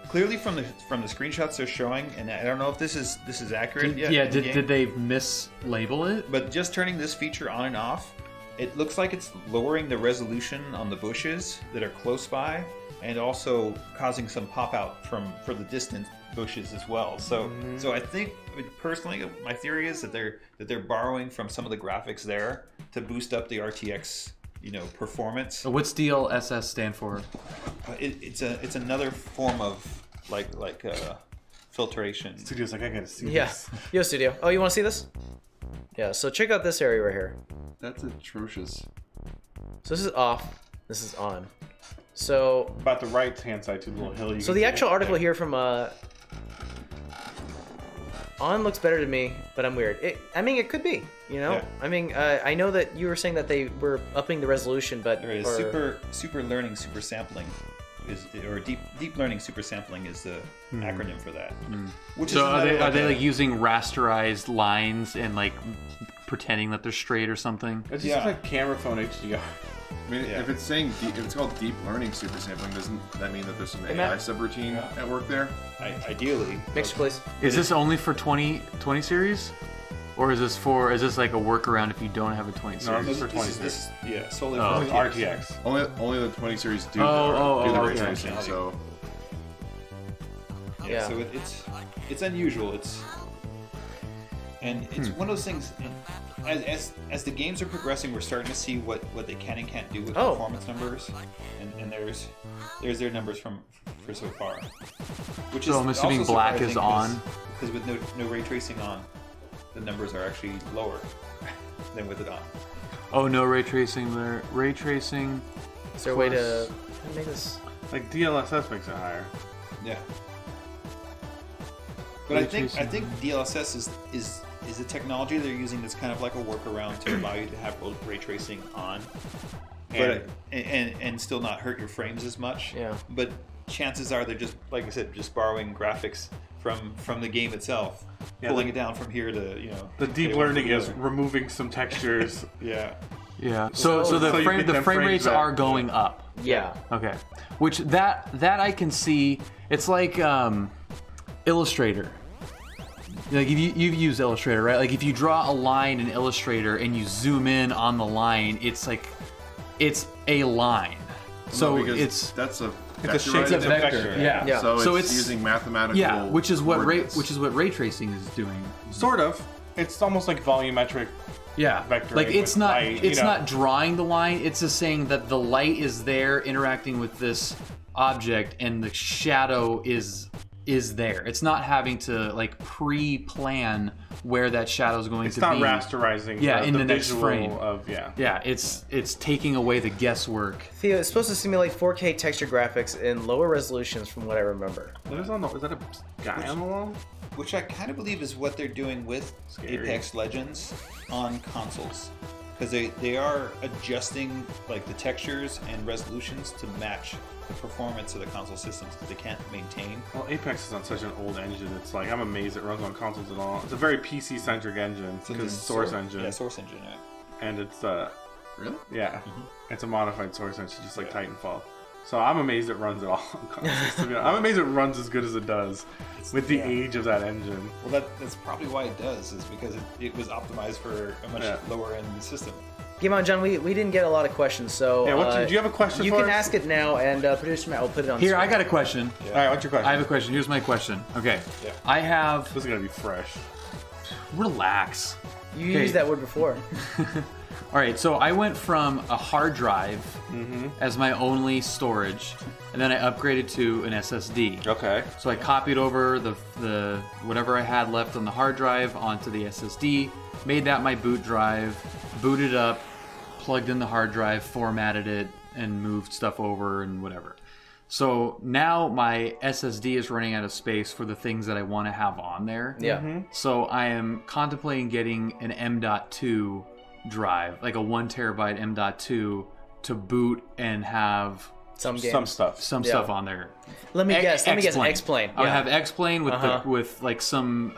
clearly from the screenshots they're showing, and I don't know if this is accurate. Yeah, did they mislabel it? But just turning this feature on and off, it looks like it's lowering the resolution on the bushes that are close by, and also causing some pop out for the distant bushes as well. So I think personally, my theory is that they're borrowing from some of the graphics there to boost up the RTX performance. So what's DLSS stand for? It's another form of like filtration. Studio's like, I gotta see Yeah. this. Yo, Studio. Oh, you want to see this? Yeah. So check out this area right here. That's atrocious. So this is off. This is on. So About the right hand side to the little hill. the actual article here from on looks better to me, but I'm weird. It could be, Yeah. I mean, I know that you were saying that they were upping the resolution, but There is super learning super sampling or deep learning super sampling is the acronym for that. Which So are another, they a- like using rasterized lines and like pretending that they're straight or something? It's just Yeah. like camera phone HDR. I mean, Yeah. if it's saying if it's called deep learning super sampling, doesn't that mean that there's some Matt. AI subroutine at work there? ideally. mixer, please. Is this only for 20 series? Or is this like a workaround if you don't have a 20 No, series? this is for 20 This is solely Oh, for It's RTX. RTX. Only the 20 series do Oh, the ray okay. tracing. So Yeah. So it's unusual. It's one of those things. As the games are progressing, we're starting to see what they can and can't do with Oh. performance numbers, and there's their numbers for so far. Which So I'm assuming also black is surprising on? because with no ray tracing on, the numbers are actually lower than with it on. Oh, no ray tracing there. Ray tracing. Is there a way to make this? Like DLSS makes it higher. Yeah. But Ray I think tracing. DLSS is a technology they're using that's kind of like a workaround to allow you to have ray tracing on, but and still not hurt your frames as much. Yeah. But chances are they're just, like I said, just borrowing graphics from the game itself, Yeah, pulling it down from here to The deep get one learning from is there. removing some textures. Yeah. Yeah. So the So you frame get the them frame frames rates back. are going up. Yeah. Okay. Which that I can see. It's like Illustrator. Like if you've used Illustrator, right? Like if you draw a line in Illustrator and you zoom in on the line, it's like it's a line. So because that's a It's a shape. it's a It's a vector. vector. Yeah. So it's using mathematical. Yeah, which is what coordinates. ray tracing is doing. Sort of. It's almost like volumetric. Yeah, Vectoring like it's with not light, it's you know. not drawing the line. It's just saying that the light is there interacting with this object, and the shadow is there. It's not having to like pre-plan where that shadow is going It's to not be. rasterizing. Yeah, in the next visual frame. Of yeah. Yeah, it's taking away the guesswork. Theo, it's supposed to simulate 4K texture graphics in lower resolutions from what I remember. Is that a guy on the wall? Which I kind of believe is what they're doing with Scary. Apex Legends on consoles, because they are adjusting like the textures and resolutions to match the performance of the console systems that they can't maintain. Well, Apex is on such an old engine. It's like I'm amazed it runs on consoles at all. It's a very PC-centric engine because it's Source Engine. Yeah, Source Engine. Yeah. And it's Really? yeah, it's a modified Source Engine, just like Titanfall. So I'm amazed it runs at all on consoles. To be honest. I'm amazed it runs as good as it does with the age of that engine. Well, that's probably why it does, is because it was optimized for a much lower end system. Game on, John. We didn't get a lot of questions, so Yeah, do you have a question You for can us? ask it now, and producer Matt will put it on. Here, screen. I got a question. All right, what's your question? I have a question. Here's my question. Okay, Yeah. I have. This is gonna be fresh. Relax. You Okay. used that word before. All right, so I went from a hard drive as my only storage, and then I upgraded to an SSD. Okay. So I copied over the whatever I had left on the hard drive onto the SSD, made that my boot drive, booted up, plugged in the hard drive, formatted it, and moved stuff over and whatever. So now my SSD is running out of space for the things that I want to have on there. Yeah. So I am contemplating getting an M.2 drive, like a 1 terabyte M.2 to boot and have Some games. Some stuff. some Yeah. stuff on there. Let me guess. Let me guess. X-Plane. X-Plane. I would Yeah. have X-Plane with Uh-huh. with like some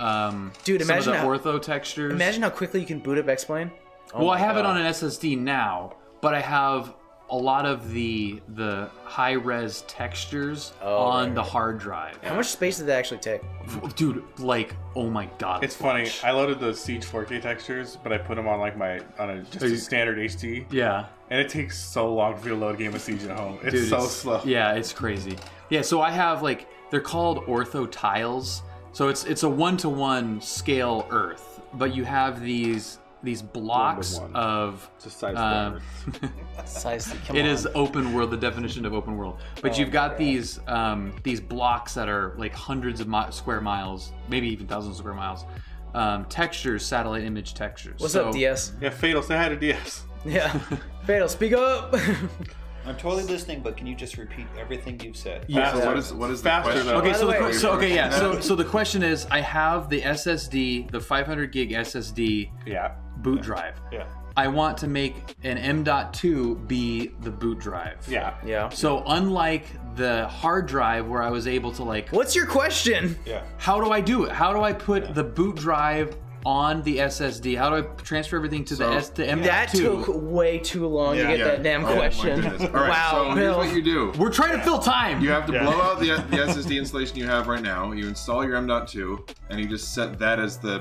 Dude, some of imagine the how- ortho textures. Imagine how quickly you can boot up X-Plane. Oh well, my I have it God. on an SSD now, but I have a lot of the high res textures on right. the hard drive. How much space did that actually take? Dude, like, oh my god. It's funny. I loaded the Siege 4K textures, but I put them on like a standard HD, Yeah. and it takes so long for me to load a game of Siege at home. It's Dude, so slow. Yeah, it's crazy. Yeah, so I have like they're called ortho tiles. So it's a 1-to-1 scale Earth, but you have these blocks 1-to-1. of It's a size Size. Come It on. is open world, the definition of open world. But you've got these blocks that are like hundreds of square miles, maybe even thousands of square miles. Textures, satellite image textures. What's So- up, DS? Yeah, Fatal, say hi to DS. Yeah. Fatal, speak up. I'm totally listening, but can you just repeat everything you've said? Yeah. Faster. What is the Faster, question? though. Okay, By so the the, way- so the question is, I have the SSD, the 500 gig SSD Yeah. boot drive. Yeah. I want to make an M.2 be the boot drive. Yeah. Yeah. So unlike the hard drive where I was able to like, What's your question? Yeah. how do I do it? How do I put the boot drive on the SSD? How do I transfer everything to the M.2? That took way too long to get that damn Oh, my question. goodness. All right, Wow, so here's Bill. what you do. We're trying to fill time. You have to blow out the SSD installation you have right now. You install your M.2, and you just set that as the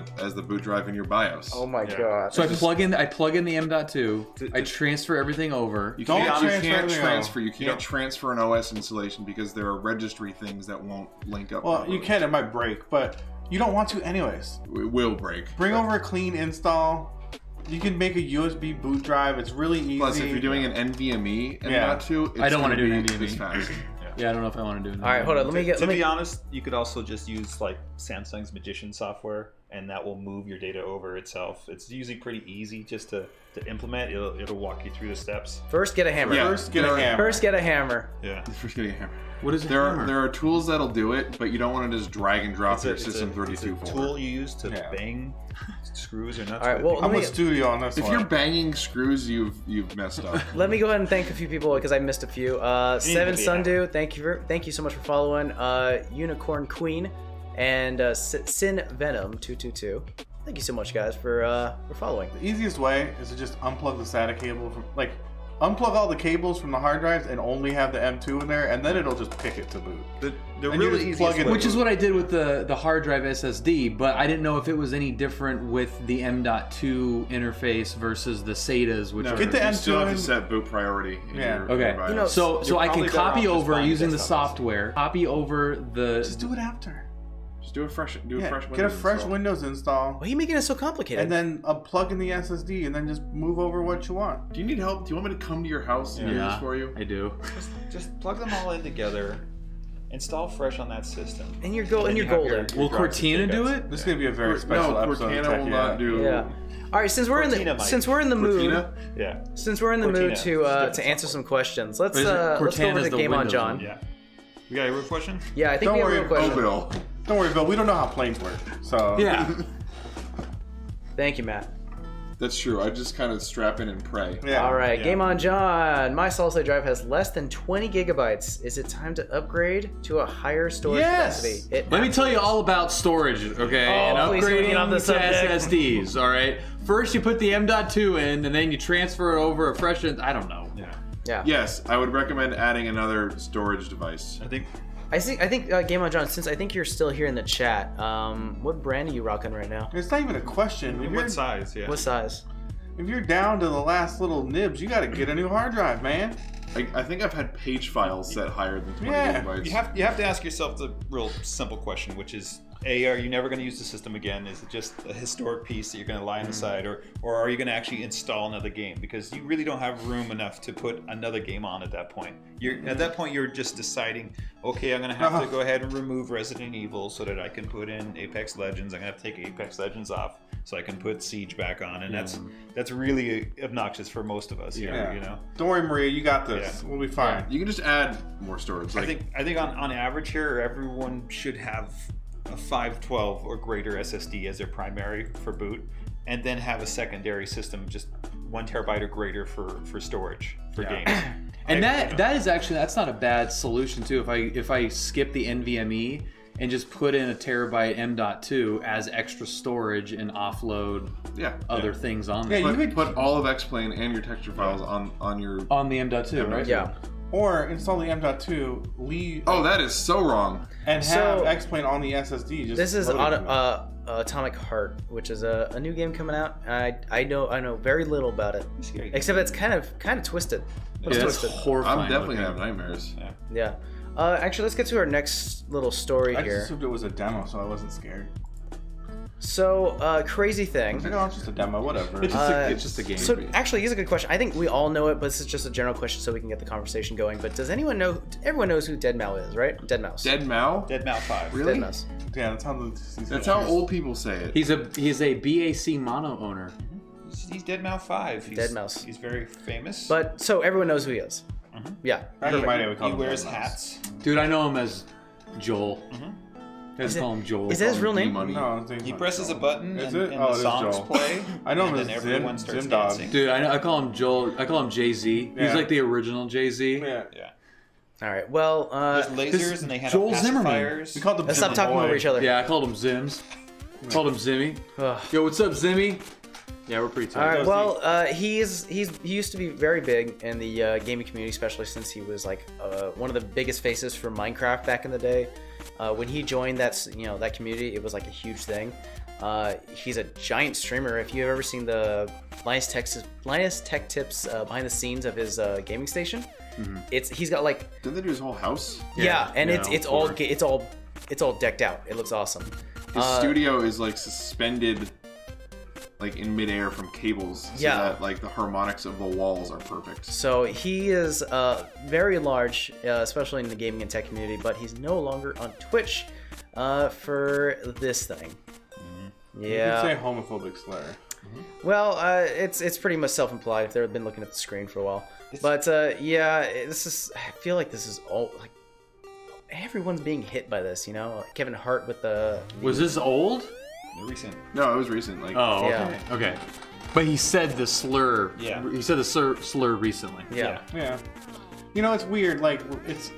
boot drive in your BIOS. Oh my god. So I plug in the M.2. I transfer everything over. You Don't can't transfer transfer. everything You can't transfer an OS installation because there are registry things that won't link up. Well, properly. you can. It might break, but you don't want to anyways. It will break. Bring over a clean install. You can make a USB boot drive. It's really easy. Plus, if you're doing an NVMe M.2, it's I don't wanna gonna do an be NVMe. this fast. Yeah, I don't know if I want to do it. All right, hold on. Let me get. To Let me. be honest, you could also just use like Samsung's Magician software, and that will move your data over itself. It's usually pretty easy just to implement. It'll walk you through the steps. First, get a hammer. Yeah. First, get a hammer. First, get a hammer. Yeah. First, get a hammer. What is it? There are tools that'll do it, but you don't want to just drag and drop your System 32 it's a folder. tool you use to Yeah. bang screws or nuts. All right, with. well, I'm let a me studio on this If one. you're banging screws, you've messed up. let me go ahead and thank a few people because I missed a few. Seven be Sundew, thank you so much for following. Unicorn Queen and Sin Venom 222. Thank you so much, guys, for following. The easiest way is to just unplug the SATA cable from, like, unplug all the cables from the hard drives and only have the M2 in there, and then it'll just pick it to boot. The And you really just easiest plug it way- Which is what I did with the hard drive SSD, but I didn't know if it was any different with the M.2 interface versus the SATAs, which No. are... Get the You M2 still have in. to set boot priority. In Yeah. your, Okay. BIOS. You know, So You're I can probably better off copy just over buying using the desktop ones. software, copy over the... Just do it after. just do a fresh. Do a Yeah, fresh. get a Windows fresh install. Windows install, Why are you making it so complicated? and then plug in the SSD, and then just move over what you want. Do you need help? Do you want me to come to your house and do this for you? I do. Just plug them all in together, install fresh on that system. and you're And golden. then You're you have golden. Will graphics Cortina do guys. it? This is gonna be a very special No, episode. Cortana of Tech will Yet. not do. Yeah. All right, since we're in Cortina the might. since we're in the mood, Cortina? Yeah. since we're in the Cortina. mood to answer some questions, let's Is it go over Cortana's to the Game On Windows John. one? Yeah. We got a real question? Yeah, I think Don't we have a worry, real question. Bill. Don't worry, Bill. We don't know how planes work, so Yeah. Thank you, Matt. That's true. I just kind of strap in and pray. Yeah. All right, Yeah. Game On John. My solid-state drive has less than 20 gigabytes. Is it time to upgrade to a higher storage Yes! capacity? Let me tell you all about storage, okay? Oh, And please, we upgrading get on the to subject. SSDs, all right? First, you put the M.2 in, and then you transfer it over a fresh... I don't know. Yeah. Yeah. Yes, I would recommend adding another storage device. I think I think Game On John. Since I think you're still here in the chat, what brand are you rocking right now? It's not even a question. If you're, what size? Yeah. What size? if you're down to the last little nibs, you got to get a new hard drive, man. I think I've had page files set higher than 20 Yeah. gigabytes. You have to ask yourself the real simple question, which is: A, are you never going to use the system again? Is it just a historic piece that you're going to lie on the side, or are you going to actually install another game? Because you really don't have room enough to put another game on at that point. At that point, you're just deciding, okay, I'm going to have to go ahead and remove Resident Evil so that I can put in Apex Legends. I'm going to have to take Apex Legends off so I can put Siege back on, and that's really obnoxious for most of us here. Yeah. You know. Don't worry, Maria. You got this. Yeah. We'll be fine. You can just add more storage. I Like, think on average here, everyone should have a 512 or greater SSD as their primary for boot, and then have a secondary system, just 1 terabyte or greater for storage for games. And that is actually, that's not a bad solution, too. If I skip the NVMe and just put in a terabyte M.2 as extra storage and offload other things on there. Yeah, you put, could put all of X-Plane and your texture files on your... On the M.2, right? Yeah. or install the M.2, leave, Oh, that is so wrong. and So- have X-Plane on the SSD. Just This is load it. Atomic Heart, which is a new game coming out. I know very little about it, except it's kind of twisted. Yeah, It's that's twisted. horrifying. I'm definitely looking. going to have nightmares. Yeah. Actually, let's get to our next little story I just here. assumed it was a demo, so I wasn't scared. So, crazy I thing. was like, oh, it's just a demo, whatever. It's just a game. So, actually, here's a good question. I think we all know it, but this is just a general question so we can get the conversation going. But does anyone know? Everyone knows who Deadmau is, right? Deadmau5. Dead Mal? Dead Mouse 5. Really? Deadmau5. Yeah, that's how That's how old people say it. He's a BAC mono owner. He's Dead Mouse 5. Dead Mouse. He's very famous. But so everyone knows who he is. Yeah. Back in my day, we he called him wears Dead Mouse. hats. Dude, I know him as Joel. I just Is it- call him Joel. Is that his real name? D-Money. No, I think He not presses a Joel. button Is and it? Oh, the it is songs Joel. play. I know him and as then Zim- everyone starts Zim Dog. dancing. Dude, I call him Joel. I call him Jay-Z. Yeah. He's like the original Jay-Z. Yeah. Yeah. All right. Well, There's lasers and they have Joel Zimmerman. pacifiers. We called him let's stop Zimmer talking Boy. over each other. Yeah, I called him Zims. Called him Zimmy. Ugh. Yo, what's up, Zimmy? Yeah, we're pretty tight. All right. Well, he used to be very big in the gaming community, especially since he was like one of the biggest faces for Minecraft back in the day. When he joined that community, it was like a huge thing. He's a giant streamer. If you've ever seen the Linus Tech Tips behind the scenes of his gaming station, he's got like Didn't they do his whole house? and yeah, it's all decked out. It looks awesome. His studio is like suspended like in midair from cables. So Yeah. that like the harmonics of the walls are perfect. So he is very large, especially in the gaming and tech community, but he's no longer on Twitch for this thing. You Yeah. could say homophobic slur. Well, it's pretty much self-implied if they've been looking at the screen for a while. But yeah, I feel like this is all like everyone's being hit by this. You know, Kevin Hart with the Was this old? Recent. No, it was recent. Like Oh, okay. Yeah. Okay. But he said the slur. Yeah. He said the slur recently. yeah. Yeah. You know, it's weird. Like, it's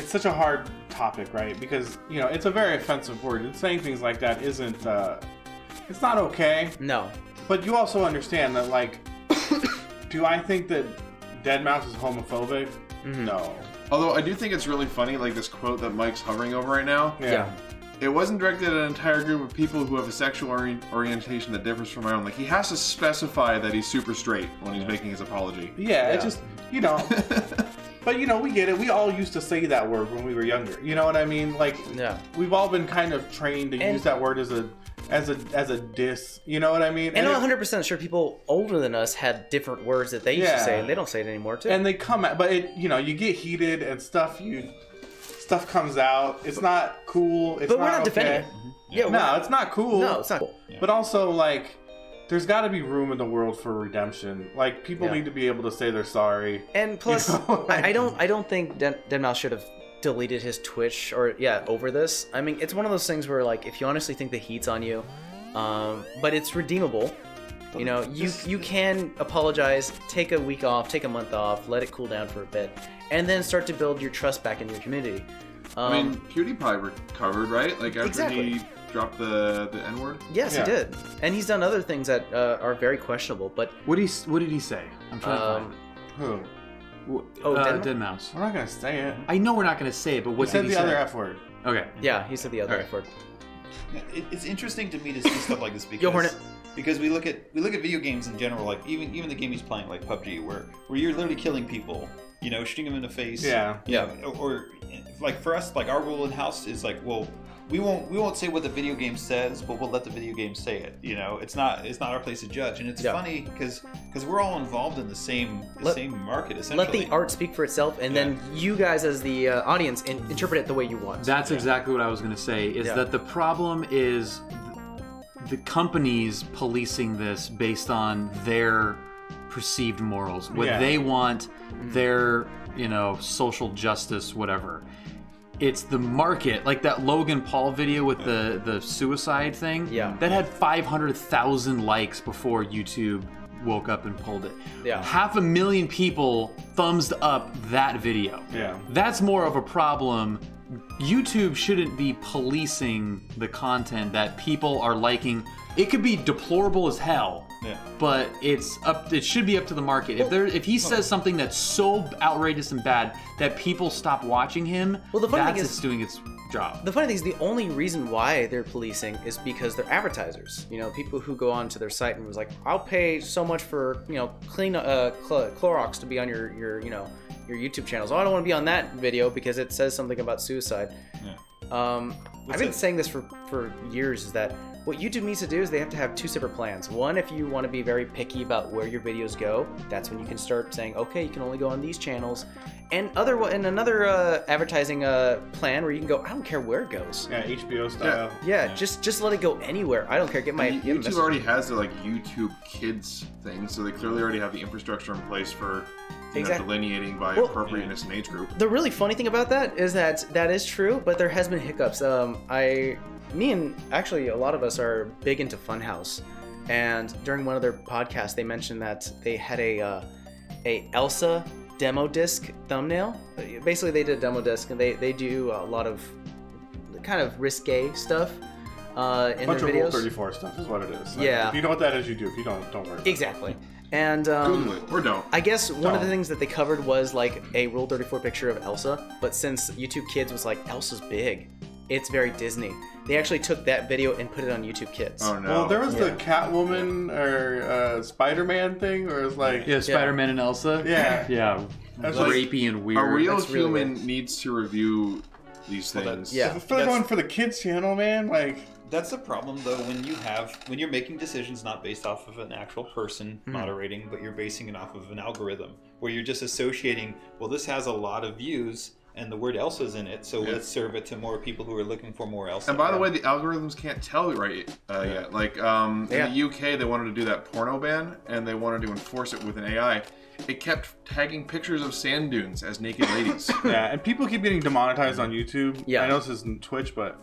such a hard topic, right? Because, you know, it's a very offensive word. And saying things like that isn't It's not okay. No. But you also understand that, like, do I think that Deadmau5 is homophobic? No. Although I do think it's really funny, like this quote that Mike's hovering over right now. Yeah. It wasn't directed at an entire group of people who have a sexual orientation that differs from my own. Like, he has to specify that he's super straight when he's making his apology. Yeah, it just, you know. But, you know, we get it. We all used to say that word when we were younger. You know what I mean? Like, we've all been kind of trained to use that word as a diss. You know what I mean? And I'm 100% sure people older than us had different words that they used to say, and they don't say it anymore, too. And they come out, but it, you know, you get heated and stuff comes out. It's not cool. It's but we're not defending it. Yeah, no, it's not cool. No, it's not cool. But also, like, there's got to be room in the world for redemption. Like, people need to be able to say they're sorry. And plus, you know, I don't think Deadmau5 should have deleted his Twitch or over this. I mean, it's one of those things where, like, if you honestly think the heat's on you, but it's redeemable. You know, you can apologize, take a week off, take a month off, let it cool down for a bit, and then start to build your trust back in your community. I mean, PewDiePie recovered, right? Like, after he dropped the N-word? Yes, he did. And he's done other things that are very questionable, but... What did he say? I'm trying to find. Who? Deadmau5. We're not going to say it. I know we're not going to say it, but what did he say? He said the other F word. Okay. Yeah, he said the other F word. Yeah, it's interesting to me to see stuff like this because we look at video games in general, like even the game he's playing, like PUBG, where you're literally killing people, you know, shooting them in the face. Yeah. You know, or like for us, like our rule in house is like, well, we won't say what the video game says, but we'll let the video game say it. You know, it's not our place to judge, and it's funny because we're all involved in the same market essentially. Let the art speak for itself, and then you guys as the audience interpret it the way you want. That's exactly what I was going to say. Is that the problem is the companies policing this based on their perceived morals, what they want, their social justice, whatever. It's the market, like that Logan Paul video with the suicide thing. Yeah. That had 500,000 likes before YouTube woke up and pulled it. Yeah. 500,000 people thumbs up that video. Yeah. That's more of a problem. YouTube shouldn't be policing the content that people are liking. It could be deplorable as hell. Yeah. But it should be up to the market. If he says something that's so outrageous and bad that people stop watching him, it's doing its job. The funny thing is, the only reason why they're policing is because they're advertisers. You know, people who go onto their site and was like, I'll pay so much for clean Clorox to be on your YouTube channels. Oh, I don't want to be on that video because it says something about suicide. Yeah. I've been saying this for years, is that what YouTube needs to do is they have to have two separate plans. One, if you want to be very picky about where your videos go, that's when you can start saying, okay, you can only go on these channels. And another advertising plan where you can go, I don't care where it goes. Yeah, HBO style. Yeah. Just let it go anywhere. I don't care. YouTube already has their YouTube Kids thing, so they clearly already have the infrastructure in place for delineating by appropriateness and age group. The really funny thing about that is that is true, but there has been hiccups. Me and actually a lot of us are big into Funhouse, and during one of their podcasts they mentioned that they had a Elsa demo disc thumbnail. Basically they did a demo disc, and they do a lot of kind of risque stuff in their videos. Bunch of Rule 34 stuff is what it is. Yeah. If you know what that is, you do. If you don't worry about it. Exactly. And Google it, or don't. I guess one of the things that they covered was like a Rule 34 picture of Elsa, but since YouTube Kids was like, Elsa's big, it's very Disney, they actually took that video and put it on YouTube Kids. Oh no. Well, there was the Catwoman or Spider-Man thing where it was like... Yeah, Spider-Man and Elsa. Yeah. Yeah. That's rapey and weird. A real human needs to review these things. Yeah. If they're going for the kids channel, man, like... That's the problem, though, when you're making decisions not based off of an actual person moderating, but you're basing it off of an algorithm, where you're just associating, well, this has a lot of views, and the word Elsa's in it, so let's serve it to more people who are looking for more Elsa. And by the way, the algorithms can't tell yet. Like, in the UK, they wanted to do that porno ban, and they wanted to enforce it with an AI. It kept tagging pictures of sand dunes as naked ladies. Yeah, and people keep getting demonetized on YouTube. Yeah. I know this isn't Twitch, but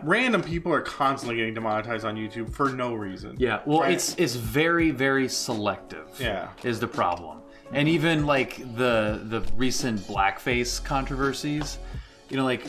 random people are constantly getting demonetized on YouTube for no reason. Yeah, well, it's very, very selective. Yeah, is the problem. And even like the recent blackface controversies, like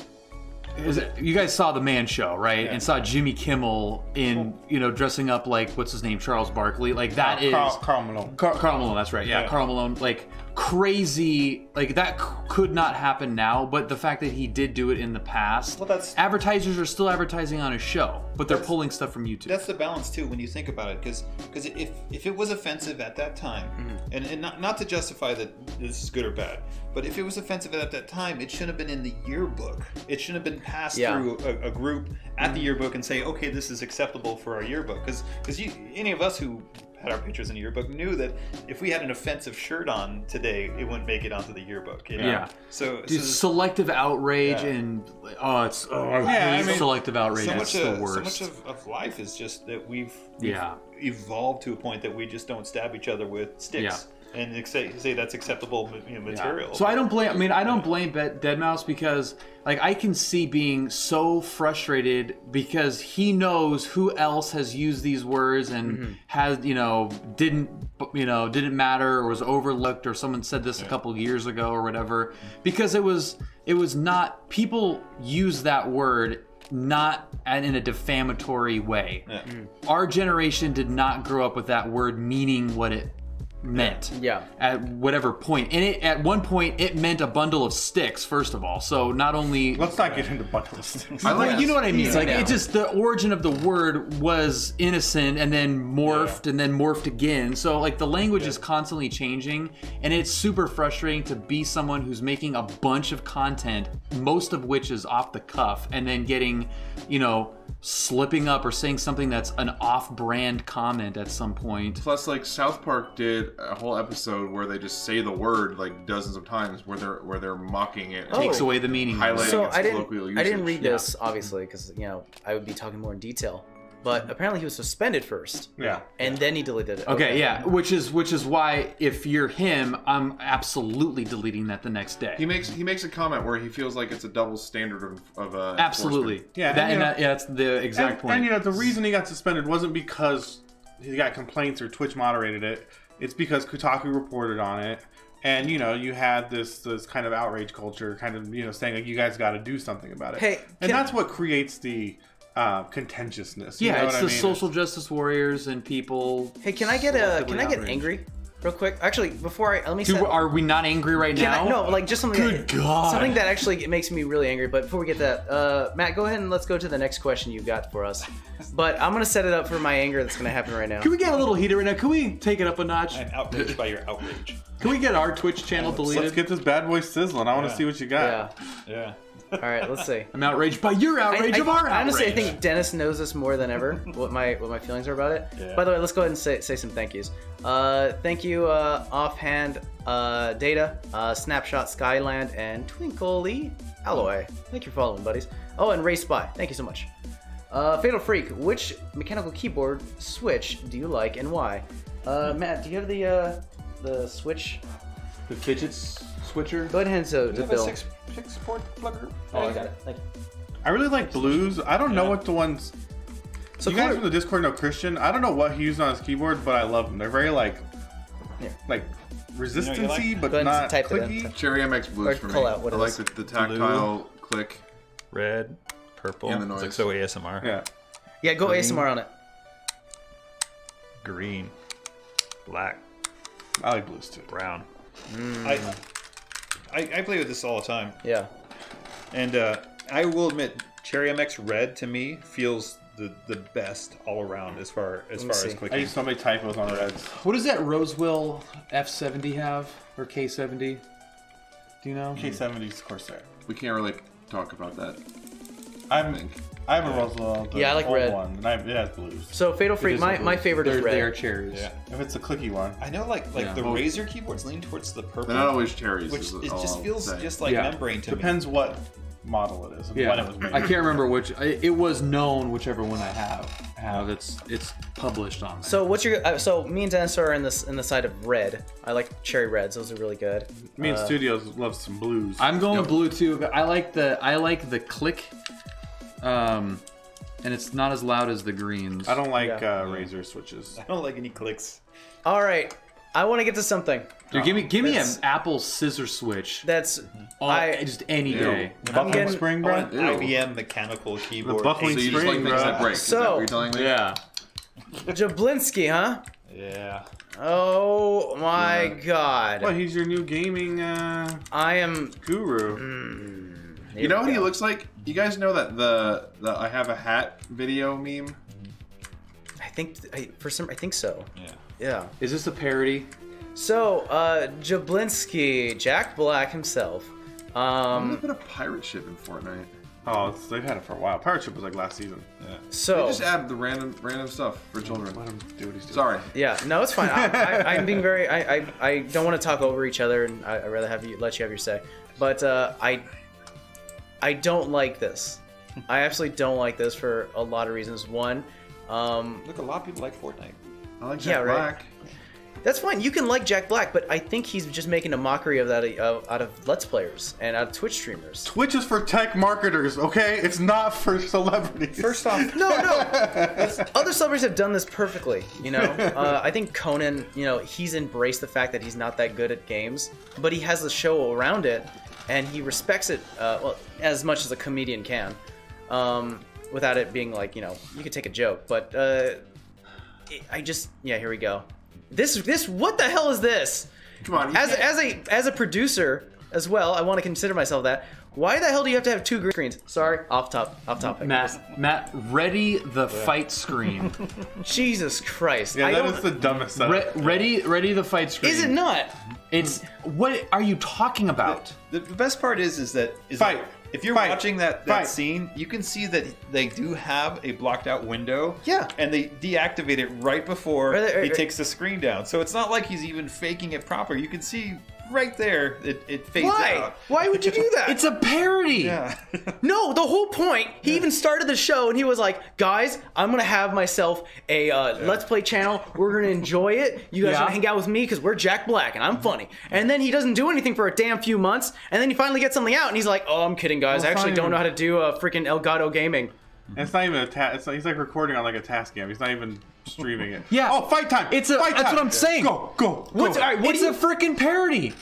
you guys saw the Man Show, right? Yeah. And saw Jimmy Kimmel in, dressing up like, what's his name, Charles Barkley. Like that is Karl Malone. Karl Malone, that's right. Yeah, Karl Malone. Like crazy. Like that could not happen now. But the fact that he did do it in the past, advertisers are still advertising on his show, but they're pulling stuff from YouTube. That's the balance too when you think about it, because if it was offensive at that time, and not to justify that this is good or bad, but if it was offensive at that time, it shouldn't have been in the yearbook. It shouldn't have been passed through a group at the yearbook and say, okay, this is acceptable for our yearbook. Because any of us who had our pictures in the yearbook knew that if we had an offensive shirt on today, it wouldn't make it onto the yearbook. Yeah. So selective outrage and I hate selective outrage. That's the worst. So much of life is just that we've evolved to a point that we just don't stab each other with sticks. Yeah. And say that's acceptable material. Yeah. So I don't blame. I mean, I don't blame Deadmau5 because, like, I can see being so frustrated because he knows who else has used these words and has, didn't matter or was overlooked or someone said this a couple years ago or whatever, because it was not, people use that word not in a defamatory way. Yeah. Our generation did not grow up with that word meaning what it meant at whatever point, and at one point it meant a bundle of sticks, first of all. So not only let's not get into bundle of sticks. You know what I mean? Like it just, the origin of the word was innocent and then morphed and then morphed again. So like the language is constantly changing, and it's super frustrating to be someone who's making a bunch of content, most of which is off the cuff, and then getting, slipping up or saying something that's an off-brand comment at some point. Plus, like, South Park did a whole episode where they just say the word like dozens of times, where they're mocking it. Takes away the meaning. Highlighting so its colloquial usage. I didn't read this obviously because I would be talking more in detail. But apparently he was suspended first. Yeah. And then he deleted it. Okay, yeah. Which is why if you're him, I'm absolutely deleting that the next day. He makes a comment where he feels like it's a double standard of absolutely. Yeah. That's the exact point. And the reason he got suspended wasn't because he got complaints or Twitch moderated it. It's because Kotaku reported on it. And you had this kind of outrage culture, kind of saying like, you guys got to do something about it. Hey, and that's what creates the contentiousness. It's the social justice warriors and people. Hey, can I get angry real quick? Actually, before let me. Are we not angry right now? No, like just something. Good God. Something that actually makes me really angry. But before we get that, Matt, go ahead and let's go to the next question you've got for us. But I'm gonna set it up for my anger that's gonna happen right now. Can we get a little heated right now? Can we take it up a notch? I'm outraged by your outrage. Can we get our Twitch channel deleted? Let's get this bad boy sizzling. I want to see what you got. Yeah. All right, let's see. I'm outraged by your outrage of our outrage. Honestly, I think Dennis knows this more than ever. What my feelings are about it. Yeah. By the way, let's go ahead and say some thank yous. Thank you, Offhand Data, Snapshot Skyland, and Twinkly Alloy. Thank you for following, buddies. Oh, and Ray Spy. Thank you so much. Fatal Freak, which mechanical keyboard switch do you like and why? Matt, do you have the switch? The fidget switcher? Go ahead and hand to Bill. Six port plugger. Oh, I got it. Thank you. I really like blues. I don't know what the ones. So you guys from the Discord know Christian. I don't know what he used on his keyboard, but I love them. They're very like resistancy, but not clicky. Cherry MX blues for me. I like the tactile click. Red, purple. And the noise. It's like so ASMR. Yeah, go green. ASMR on it. Green, black. I like blues too. Brown. I play with this all the time. Yeah. And I will admit, Cherry MX Red to me feels the best all around as far as clicking. I use so many typos on Reds. What does that Rosewell F70 have or K70? Do you know? K70 is Corsair. We can't really talk about that. I have a Rosewell. I like red. One, and it has blues. So Fatal Freak, my favorite is red. They are cherries. Yeah. If it's a clicky one. I know, like the Razer keyboards lean towards the purple. They're not always cherries. Which it just feels just like membrane to me. Depends what model it is. And when it was made. I can't remember which. It was known whichever one I have. It's published on there. So what's your? So me and Dennis are in the side of red. I like cherry reds. Those are really good. Me and Studios love some blues. I'm going blue too. But I like the click. And it's not as loud as the greens. I don't like Razer switches. I don't like any clicks. All right. I want to get to something. Dude, give me an Apple scissor switch. That's just any day. Buckling spring, bro. IBM mechanical keyboard. The buckling So you just like spring, things that bro. break. Is that what you're telling me? Yeah. Jablinski, huh? Yeah. Oh my God. Well, he's your new gaming I am. guru. You know what he looks like? You guys know that the I have a hat video meme? I think I think so. Yeah. Yeah. Is this a parody? So, Jablinski, Jack Black himself. I'm gonna put a pirate ship in Fortnite. Oh, they've had it for a while. Pirate Ship was like last season. They So, just add the random stuff for children. Let him do what he's doing. Sorry. yeah, no, it's fine. I'm being very. I don't want to talk over each other, and I'd rather let you have your say. But I don't like this. I absolutely don't like this for a lot of reasons. One, Look, a lot of people like Fortnite. I like Jack Black. That's fine. You can like Jack Black, but I think he's just making a mockery of that out of Let's Players and out of Twitch streamers. Twitch is for tech marketers, okay? It's not for celebrities. First off, No. Other celebrities have done this perfectly. You know, I think Conan. You know, he's embraced the fact that he's not that good at games, but he has the show around it, and he respects it well as much as a comedian can, without it being like, you know, you could take a joke. But here we go. This what the hell is this? Come on. As a producer as well, I want to consider myself that. Why the hell do you have to have two green screens? Sorry, off topic. Matt, ready the fight screen. Jesus Christ! Yeah, that is the dumbest setup. Ready the fight screen. Is it not? It's what are you talking about? the best part is that Fight. If you're Fight. watching that Fight. scene, you can see that they do have a blocked out window. Yeah. And they deactivate it right before Or- he takes the screen down. So it's not like he's even faking it proper. You can see right there it fades Why? out. Why would you do that? It's a parody. Yeah. No, the whole point. He even started the show and he was like, "Guys, I'm gonna have myself a Let's Play channel. We're gonna enjoy it. You guys Yeah. gonna hang out with me because we're Jack Black and I'm funny." And then he doesn't do anything for a damn few months, and then he finally gets something out and he's like, "Oh, I'm kidding, guys. Well, I actually fine. don't know how to do freaking Elgato gaming." And it's not even a task. He's like recording on like a task game. He's not even streaming it. Yeah. Oh, fight time! That's fight time. what I'm saying. Go. What's, all right, what It's do you, a freaking parody.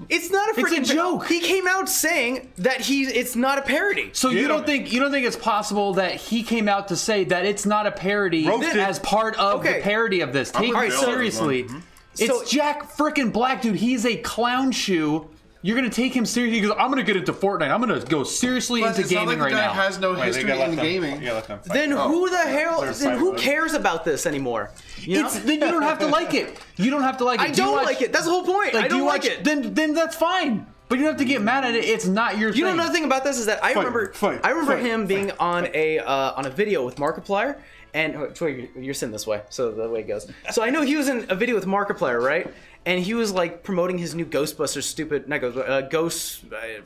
It's not a freaking It's a joke. He came out saying that it's not a parody. So you don't think it's possible that he came out to say that it's not a parody Roasted. as part of Okay. the parody of this? Take with it Bill. seriously. It's So- Jack freaking Black, dude. He's a clown shoe. You're gonna take him seriously. He goes, "I'm gonna get into Fortnite. I'm gonna go seriously Plus, into it's not gaming like the right guy now." has no Wait, they history gotta let in them- gaming. Yeah, let them fight. Then who the hell? Let her Then fight who with it. cares about this anymore? You know? Then you don't have to like it. You don't have to like it. I Do you don't watch- like it. That's the whole point. I do don't you like watch- it. Then that's fine. But you don't have to get mad at it. It's not your You thing. know, another thing about this is that I remember him being on a video with Markiplier, and Troy, you're sitting this way, so the way it goes. So I know he was in a video with Markiplier, right? And he was like promoting his new Ghostbusters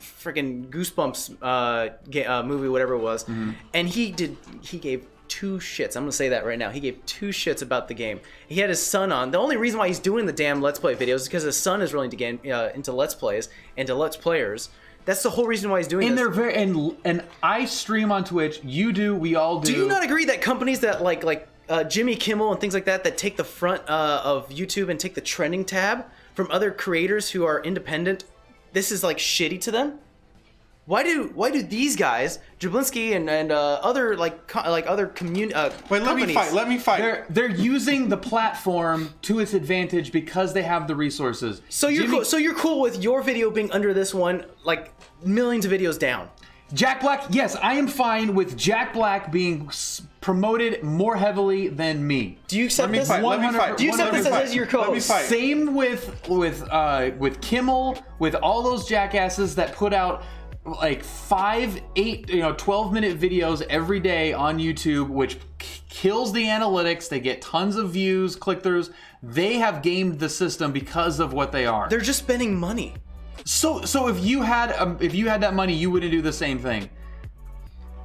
freaking Goosebumps movie, whatever it was. Mm-hmm. And he gave 2 shits. I'm gonna say that right now. He gave 2 shits about the game. He had his son on. The only reason why he's doing the damn Let's Play videos is because his son is really into Let's Plays and to Let's Players. That's the whole reason why he's doing And this. they're very and I stream on Twitch. You do. We all do. Do you not agree that companies that like Jimmy Kimmel and things like that take the front of YouTube and take the trending tab from other creators who are independent, this is like shitty to them? Why do these guys, Jablinski and other other Wait, let companies? me fight. They're using the platform to its advantage because they have the resources. So you're cool with your video being under this one, like millions of videos down. Jack Black, yes, I am fine with Jack Black being promoted more heavily than me. Do you accept this? Let me fight. Do you accept this as your Let me co-host? fight. Same with Kimmel, with all those jackasses that put out like 5, 8, 12-minute videos every day on YouTube, which kills the analytics. They get tons of views, click-throughs. They have gamed the system because of what they are. They're just spending money. So if you had that money, you wouldn't do the same thing.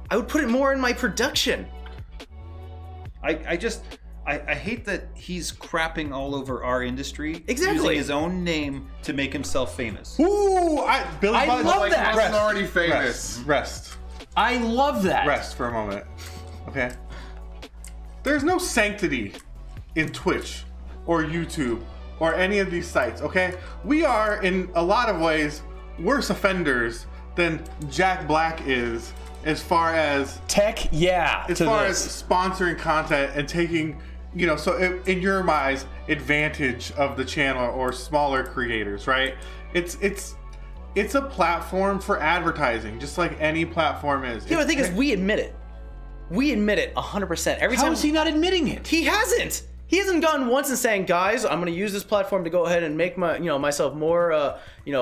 I would put it more in my production. I hate that he's crapping all over our industry. Exactly. Using his own name to make himself famous. Ooh, Billy I Butler- love Like, that. he wasn't already famous. Rest. I love that. Rest for a moment. Okay. There's no sanctity in Twitch or YouTube or any of these sites, okay? We are, in a lot of ways, worse offenders than Jack Black is as far as sponsoring content and taking, you know, so in your eyes, advantage of the channel or smaller creators, right? It's a platform for advertising, just like any platform is. You know, the thing is, we admit it. We admit it 100%. Every time. How is he not admitting it? He hasn't. He hasn't gone once and saying, guys, I'm going to use this platform to go ahead and make my, myself more,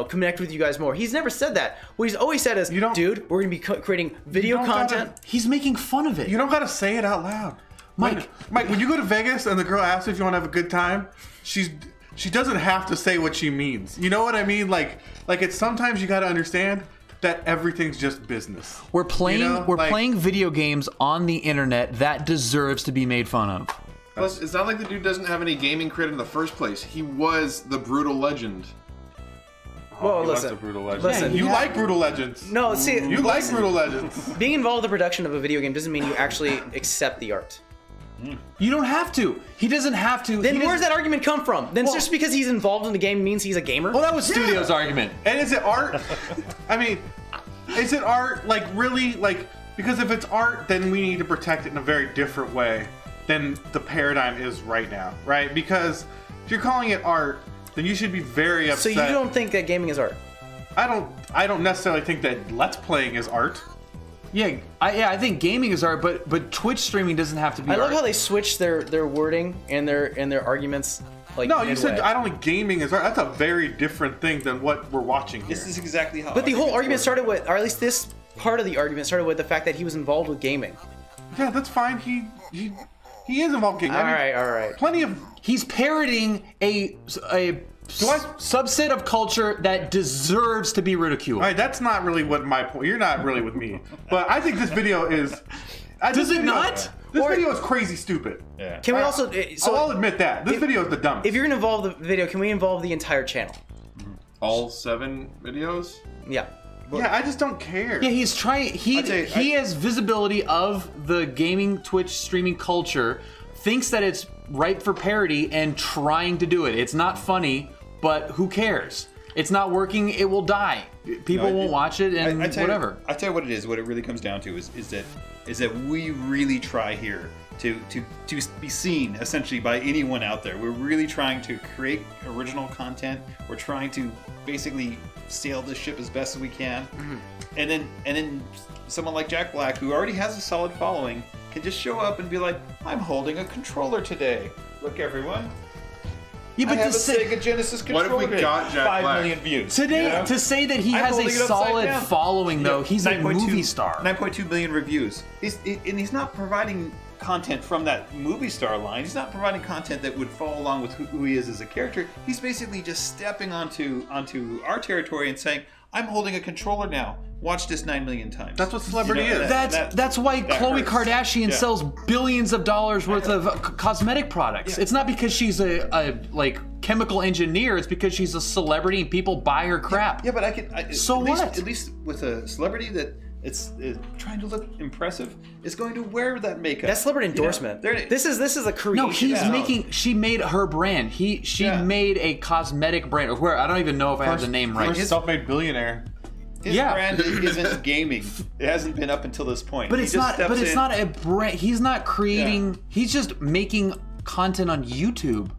connect with you guys more. He's never said that. What he's always said is, dude, we're going to be creating video content. He's making fun of it. You don't got to say it out loud. Mike, when you go to Vegas and the girl asks if you want to have a good time, she doesn't have to say what she means. You know what I mean? Like it's sometimes you got to understand that everything's just business. We're playing playing video games on the internet that deserves to be made fun of. Plus, it's not like the dude doesn't have any gaming credit in the first place. He was the Brutal Legend. Well, listen. Listen, you like Brutal Legends. No, see, you like Brutal Legends. Being involved in the production of a video game doesn't mean you actually accept the art. You don't have to. He doesn't have to. Then where's that argument come from? Then just because he's involved in the game means he's a gamer? Well, that was Studio's argument. And is it art? I mean, is it art, like, really? Like, because if it's art, then we need to protect it in a very different way than the paradigm is right now, right? Because if you're calling it art, then you should be very upset. So you don't think that gaming is art? I don't necessarily think that Let's Playing is art. Yeah, I think gaming is art, but Twitch streaming doesn't have to be art. I love how they switch their wording and their arguments. Like, no, you said I don't think gaming is art. That's a very different thing than what we're watching here. This is exactly how. But the whole argument started with, or at least this part of the argument started with the fact that he was involved with gaming. Yeah, that's fine. He is involved in gaming. All right. Plenty of. He's parroting a subset of culture that deserves to be ridiculed. All right, that's not really what my point. You're not really with me, but I think this video is. Does it not? This video is crazy stupid. Yeah. Can we also? So I'll admit that this video is the dumbest. If you're gonna involve the video, can we involve the entire channel? All 7 videos? Yeah. Yeah, I just don't care. Yeah, he's trying. He has visibility of the gaming Twitch streaming culture. Thinks that it's ripe for parody and trying to do it. It's not funny, but who cares? It's not working. It will die. People won't watch it, and whatever. I tell you what it is. What it really comes down to is that we really try here to be seen essentially by anyone out there. We're really trying to create original content. We're trying to basically sail this ship as best as we can. Mm-hmm. And then someone like Jack Black, who already has a solid following, can just show up and be like, I'm holding a controller today. Look, everyone. Yeah, but I have a Sega Genesis controller. What if we got Jack 5 Black? million views. Today, you know? to say that he has a solid following, though, he's a movie star. 9.2 million reviews. He's not providing content from that movie star line. He's not providing content that would fall along with who he is as a character. He's basically just stepping onto our territory and saying, I'm holding a controller now. Watch this 9 million times. That's what celebrity is. That's why Khloe Kardashian sells billions of dollars worth of cosmetic products. Yeah. It's not because she's a chemical engineer. It's because she's a celebrity and people buy her crap. Yeah, but at least with a celebrity that it's trying to look impressive is going to wear that makeup. That's celebrity endorsement. This is a creation. No, he's making. She made her brand. She made a cosmetic brand. Where I don't even know if I have the name right. First self-made billionaire. His brand isn't gaming. It hasn't been up until this point. But it's not a brand. He's not creating. Yeah. He's just making content on YouTube.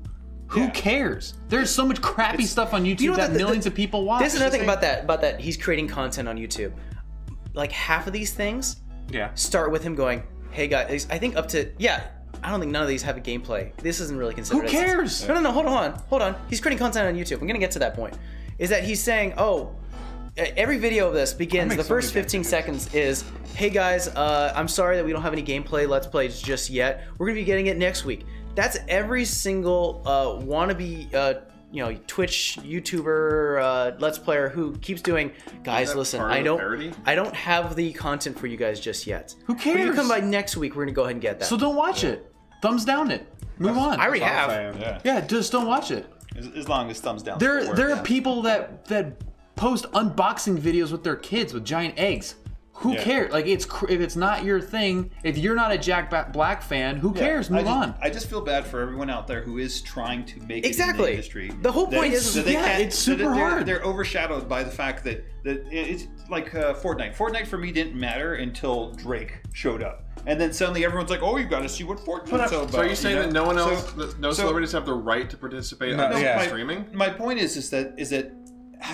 Who cares? There's so much crappy stuff on YouTube that millions of people watch. There's another thing about that. He's creating content on YouTube. Like half of these things start with him going, hey guys, I think up to, I don't think none of these have a gameplay. This isn't really considered. Who cares? No, hold on. He's creating content on YouTube. I'm gonna get to that point. Is that he's saying, every video of this begins, the first 15 seconds is, hey guys, I'm sorry that we don't have any gameplay Let's Plays just yet. We're gonna be getting it next week. That's every single wannabe Twitch YouTuber Let's Player who keeps doing, guys, listen, I don't have the content for you guys just yet. Who cares? When you come by next week, we're gonna go ahead and get that. So don't watch it. Thumbs down it. Move on. I already have. Yeah, just don't watch it. As long as thumbs down. There are people that post unboxing videos with their kids with giant eggs. Who cares? Like, if it's not your thing, if you're not a Jack Black fan, who cares? Move on. I just feel bad for everyone out there who is trying to make it in the industry. The whole point is it's super hard. They're overshadowed by the fact that it's like Fortnite. Fortnite for me didn't matter until Drake showed up. And then suddenly everyone's like, "Oh, you got to see what Fortnite's all about." So are you saying that no one else, no celebrities have the right to participate in streaming? My point is that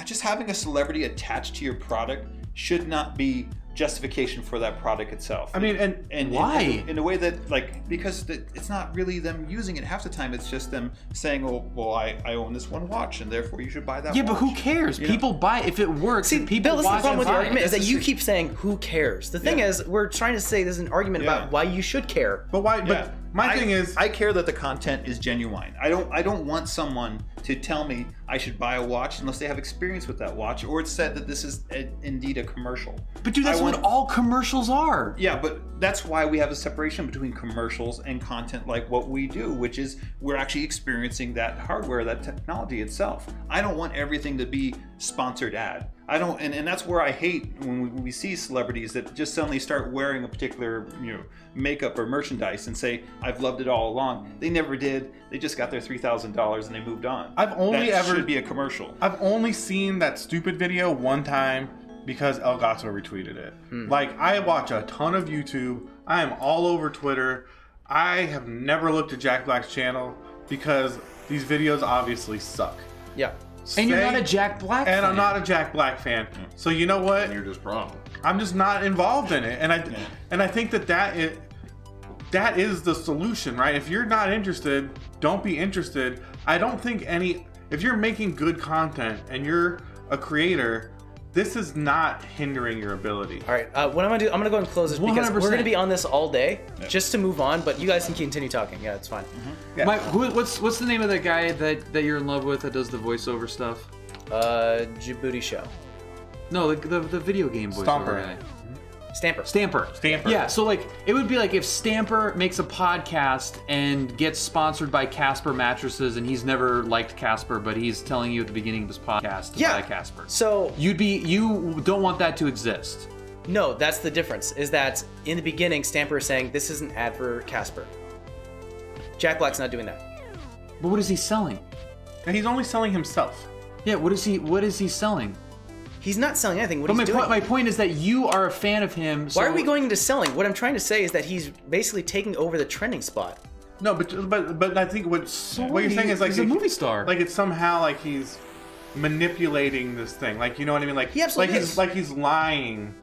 just having a celebrity attached to your product should not be justification for that product itself. I mean, and why? In a way that, like, because it's not really them using it half the time. It's just them saying, "Oh, well, I own this one watch, and therefore you should buy that." Yeah, watch. but who cares? People buy it. If it works. See, people Bill, this is the problem with your argument is that you keep. keep saying, "Who cares?" The thing is, we're trying to say there's an argument about why you should care. But why? But my thing is, I care that the content is genuine. I don't want someone to tell me I should buy a watch unless they have experience with that watch, or it's said that this is indeed a commercial. But dude, that's what all commercials are. Yeah, but that's why we have a separation between commercials and content like what we do, which is we're actually experiencing that hardware, that technology itself. I don't want everything to be sponsored ad. I don't, and that's where I hate when we see celebrities that just suddenly start wearing a particular, makeup or merchandise and say, "I've loved it all along." They never did. They just got their $3,000 and they moved on. That should be a commercial. I've only seen that stupid video one time because El Gato retweeted it. Like, I watch a ton of YouTube. I am all over Twitter. I have never looked at Jack Black's channel because these videos obviously suck. Yeah. And you're not a Jack Black fan. And I'm not a Jack Black fan. So you know what? And you're just wrong. I'm just not involved in it. And I think that is the solution, right? If you're not interested, don't be interested. I don't think if you're making good content and you're a creator, this is not hindering your ability. All right, what I'm gonna do, I'm gonna go and close this because 100%. we're gonna be on this all day just to move on, but you guys can continue talking. Yeah, it's fine. Yeah. What's the name of the guy that you're in love with that does the voiceover stuff? Djibouti Show. No, the video game voiceover guy. Stamper. Yeah, so like it would be like if Stamper makes a podcast and gets sponsored by Casper mattresses, and he's never liked Casper, but he's telling you at the beginning of his podcast to buy Casper. So you don't want that to exist. No, that's the difference. Is that in the beginning, Stamper is saying this is an ad for Casper. Jack Black's not doing that. But what is he selling? And he's only selling himself. Yeah, what is he selling? He's not selling anything. My point is that you are a fan of him. So why are we going into selling? What I'm trying to say is that he's basically taking over the trending spot. No, but I think what you're saying is like he's a movie star. Like it's somehow like he's manipulating this thing. Like, you know what I mean? Like he absolutely is. He's lying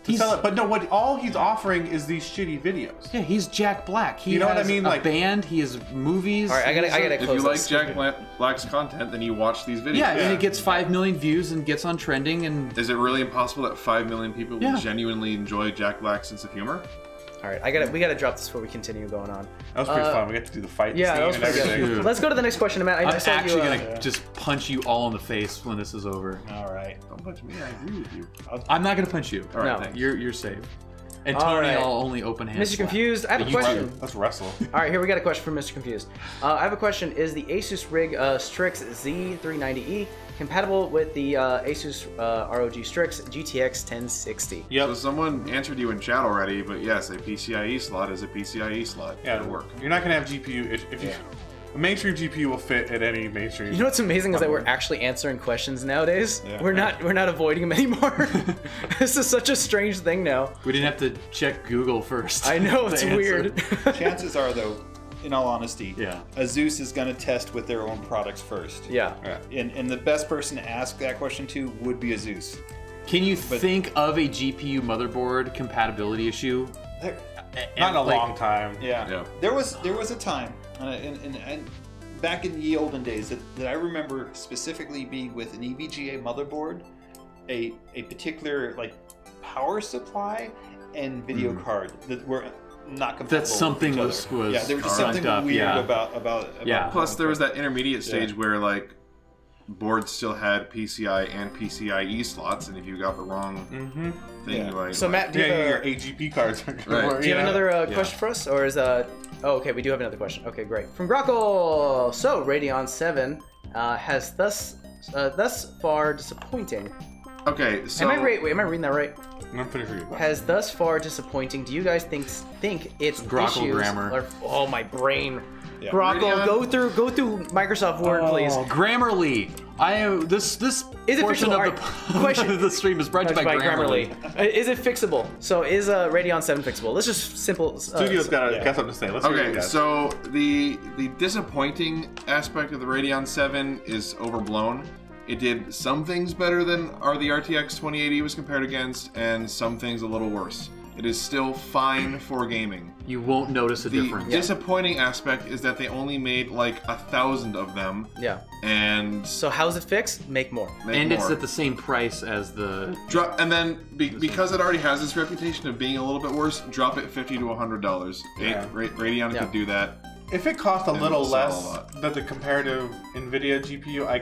to sell it. But no, all he's offering is these shitty videos. Yeah, he's Jack Black. He you know has what I mean? a like band. He has movies. All right, I gotta close If you this. like Jack Black's content, then you watch these videos. Yeah, and it gets 5 million views and gets on trending. And is it really impossible that 5 million people will genuinely enjoy Jack Black's sense of humor? All right, we gotta drop this before we continue going on. That was pretty fun. We got to do the fight. Yeah, that was scene pretty and everything. good. Let's go to the next question, Matt. I'm actually gonna just punch you all in the face when this is over. All right. Don't punch me. I agree with you. I'm not gonna punch you. All right, No. thanks. You're safe. And All Tony, right. I'll only open hand. Mr. slap. Confused, I have a question. Let's wrestle. All right, here we got a question from Mr. Confused. I have a question. Is the Asus RIG Strix Z390E compatible with the Asus ROG Strix GTX 1060? Yep. So someone answered you in chat already, but yes, a PCIe slot is a PCIe slot. Yeah, It'll work. You're not gonna have GPU if you. A mainstream GPU will fit at any mainstream. You know what's amazing is that we're actually answering questions nowadays. Yeah. We're not avoiding them anymore. This is such a strange thing now. We didn't have to check Google first. I know, it's weird. Chances are, though, in all honesty, Yeah. Asus is going to test with their own products first. Yeah. And the best person to ask that question to would be Asus. Can you think of a GPU motherboard compatibility issue? Not in a long time. Yeah. There was a time, and back in the olden days, that I remember specifically being with an EVGA motherboard, a particular like power supply and video card that were not compatible. That something with was each other. Yeah, there was just something up, weird yeah. about Yeah. Plus, there was that intermediate stage where like boards still had PCI and PCIe slots, and if you got the wrong thing, like So Matt, do you have your AGP cards are gonna work. do you have another question for us, or is oh, okay, we do have another question. Okay, great. From Grockle. So Radeon 7 has thus far disappointing. Okay, so Am I reading that right? I'm pretty sure. Has thus far disappointing. Do you guys think it's Grockle issues grammar. Are, oh, my brain. Yeah. Grockle, Radeon? go through Microsoft Word, please. Grammarly. This Is it portion fixable? of the, Question. of the stream is brought to you by Grammarly. Is it fixable? So is Radeon 7 fixable? Let's just simple. Studio's got something to say. Let's hear it, okay, guys. so the disappointing aspect of the Radeon 7 is overblown. It did some things better than the RTX 2080 was compared against, and some things a little worse. It is still fine for gaming. You won't notice a The difference. disappointing aspect is that they only made like 1,000 of them, Yeah. and So how's it fixed? Make more. make And more. it's at the same price as the. And then because it already has this reputation of being a little bit worse, drop it $50 to $100. Yeah. Radeon Yeah. could do that. If it cost a It little will sell a less lot. than the comparative NVIDIA GPU, I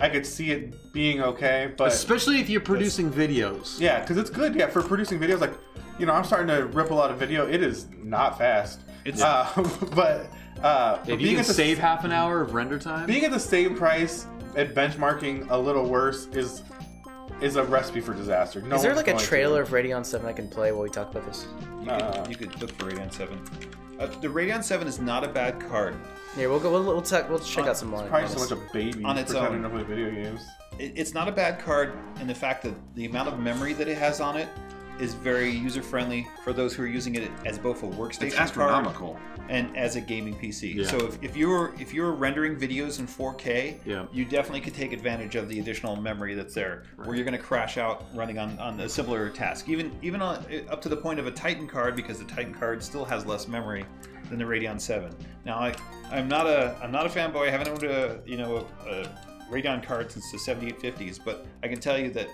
could see it being okay, but Especially if you're producing videos. yeah, because it's good. Yeah, for producing videos, like I'm starting to rip a lot of video. It is not fast. It's- but If you being can at the save half an hour of render time. being at the same price and benchmarking a little worse is a recipe for disaster. No Is there one's like a going to. trailer of Radeon 7 I can play while we talk about this? You could look for Radeon 7. The Radeon 7 is not a bad card. Here, we'll check out some more. Probably so much a baby On its pretending own. to play video games. It's not a bad card in the fact that the amount of memory that it has on it is very user-friendly for those who are using it as both a workstation It's card astronomical. and as a gaming PC. Yeah. So if you're rendering videos in 4K, Yeah. you definitely could take advantage of the additional memory that's there, where you're going to crash out running on a simpler task, even on, up to the point of a Titan card, because the Titan card still has less memory than the Radeon 7. Now, I'm not a fanboy. I haven't owned a Radeon card since the 7850s, but I can tell you that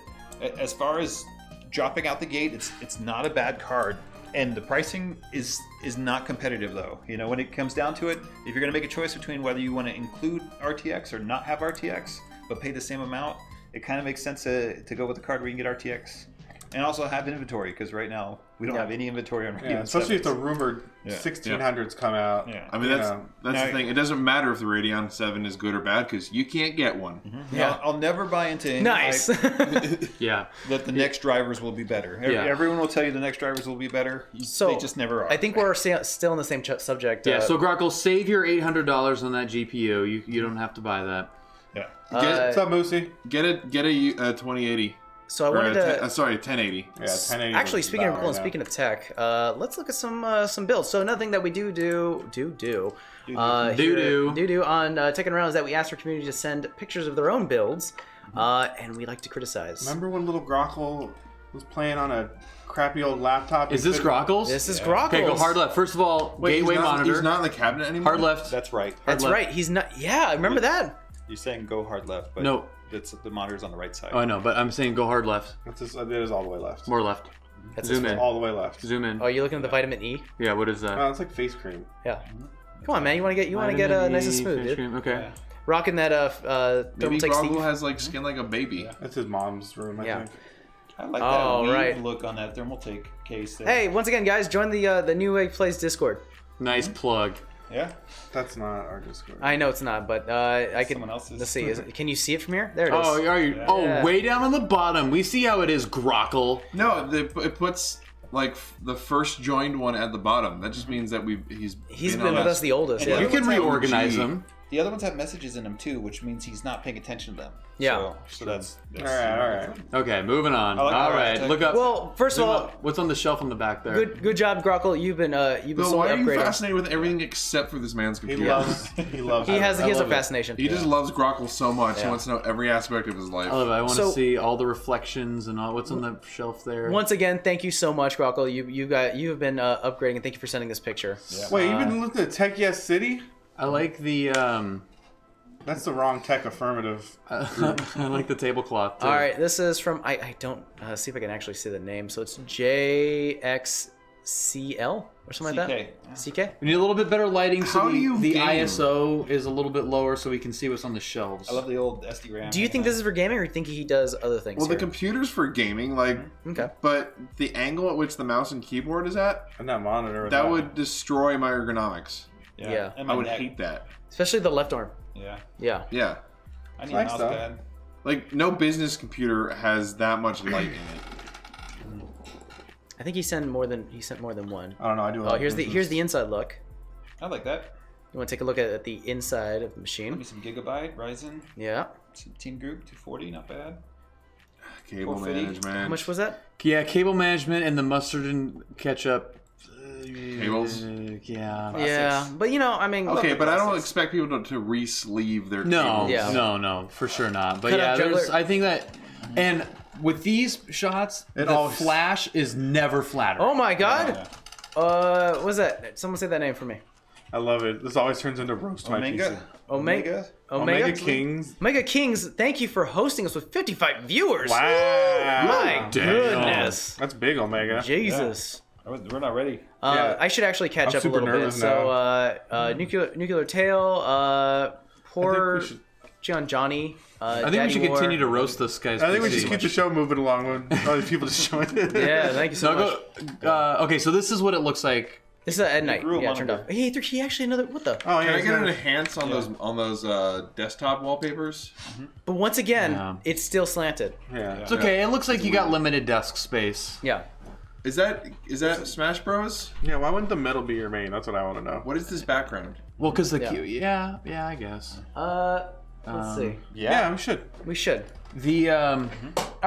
as far as dropping out the gate, it's not a bad card, and the pricing is not competitive though. When it comes down to it, if you're going to make a choice between whether you want to include RTX or not have RTX but pay the same amount, it kind of makes sense to go with the card where you can get RTX and also have inventory, because right now we don't have any inventory on Radeon Yeah, especially if 7s. the rumored 1600s come out. Yeah. I mean, that's the thing. It doesn't matter if the Radeon 7 is good or bad, because you can't get one. Yeah. I'll never buy into any Nice. hype Yeah. that the next drivers will be better. Yeah. Everyone will tell you the next drivers will be better. So they just never are. I think we're still in the same subject. Yeah. So Grockle, save your $800 on that GPU. You don't have to buy that. yeah. What's up, Moosey? Get a 2080. So I Or wanted to. sorry, 1080. Yeah, 1080. Actually, is speaking of about cool, right and now. speaking of tech, let's look at some builds. So another thing that we do on Techin Around is that we ask our community to send pictures of their own builds, and we like to criticize. Remember when little Grockle was playing on a crappy old laptop? Is this Grockles? This is Grockles. Okay, go hard left. First of all, Wait, gateway monitor. He's not in the cabinet anymore? Hard left. That's right. That's left. right. He's not. Yeah, I remember that. You're saying go hard left, but No. the monitor's on the right side. Oh, I know, but I'm saying go hard left. It is all the way left. More left. That's Zoom his in. fault. All the way left. Zoom in. Oh, you looking at the vitamin E? Yeah, what is that? Oh, it's like face cream. Yeah. Come on, man. You want to get nice and smooth, Face dude. cream, okay. Yeah. Rocking that Maybe Thermaltake Grockle Steve. has like skin like a baby. That's his mom's room, I Yeah. think. I like Oh, that weave right. look on that Thermaltake case there. Hey, once again, guys, join the New Way Plays Discord. Nice plug. Yeah. That's not our Discord. I know it's not, but I could. Someone else's. Let's see. Can you see it from here? There it is. Oh, are you? Yeah. Oh, way down on the bottom. We see how it is, Grockle. No, it puts like the first joined one at the bottom. That just means that he's He's been been on with us the oldest. And Yeah. You other can ones have reorganize OG. them. The other ones have messages in them too, which means he's not paying attention to them. Yeah. So that's All right. Okay, moving on. I like All that. right, look up. Well, first of zoom all, up. What's on the shelf on the back there? good job, Grockle. You've been Bill, slowly why are you upgrading. fascinated with everything except for this man's He computer? loves. He has a love it. fascination. He just loves Grockle so much. He Yeah. wants to know every aspect of his life. I love it. I want So- to see all the reflections and all what's on the shelf there. Once again, thank you so much, Grockle. You have been upgrading, and thank you for sending this picture. Wait, you've been looking at Tech Yes City? I like the That's the wrong tech affirmative. I like the tablecloth too. All right, this is from I don't see if I can actually see the name. So it's JXCL or something like that. CK. We need a little bit better lighting, so How do you the game? ISO is a little bit lower, so we can see what's on the shelves. I love the old SD RAM. Do you think this is for gaming, or do you think he does other things? Well, the here? computer's for gaming, like, Okay. but the angle at which the mouse and keyboard is at, And that monitor. that would destroy my ergonomics. Yeah. And I my would neck. hate that. Especially the left arm. Yeah. Yeah. Yeah. I need nice, a mouse though. pad. Like, no business computer has that much light in it. I think he sent more than one. I don't know. I do. Oh, here's the inside look. I like that. You want to take a look at the inside of the Give me machine? some Gigabyte, Ryzen, Yeah. Team Group 240, not bad. Cable 450. management. How much was that? Yeah, cable management and the mustard and ketchup. Cables? Yeah. Yeah, but you know, I mean, Okay, but I don't expect people to re-sleeve their No, cables. Yeah. no, for sure not. But Cut yeah, up there's, juggler. I think that, and with these shots, the always- flash is never flatter. Oh my God! What's that? Someone say that name for me. I love it. This always turns into roast my PC. Omega. Omega Kings. Omega Kings, thank you for hosting us with 55 viewers. Wow. My goodness. That's big, Omega. Jesus. We're not ready. Yeah. I should actually catch I'm up a super little bit. nervous So, Nuclear Tail, poor should- Johnny. I think we should continue to roast this guy's I think we PC. just keep the show moving along when other people just join it. Yeah, thank you so So much. okay, so this is what it looks like. This is at night. grew Yeah, one turned of off. He actually another. What the? Oh, yeah. Can I it's get an got- enhance on those desktop wallpapers? But once again, Yeah. it's still slanted. Yeah. It's okay. It looks like you got limited desk space. Yeah. Is that Smash Bros? Yeah, why wouldn't the middle be your main? That's what I want to know. What is this background? Well, because the Yeah. yeah, I guess. Let's see. Yeah, we should. We should. The All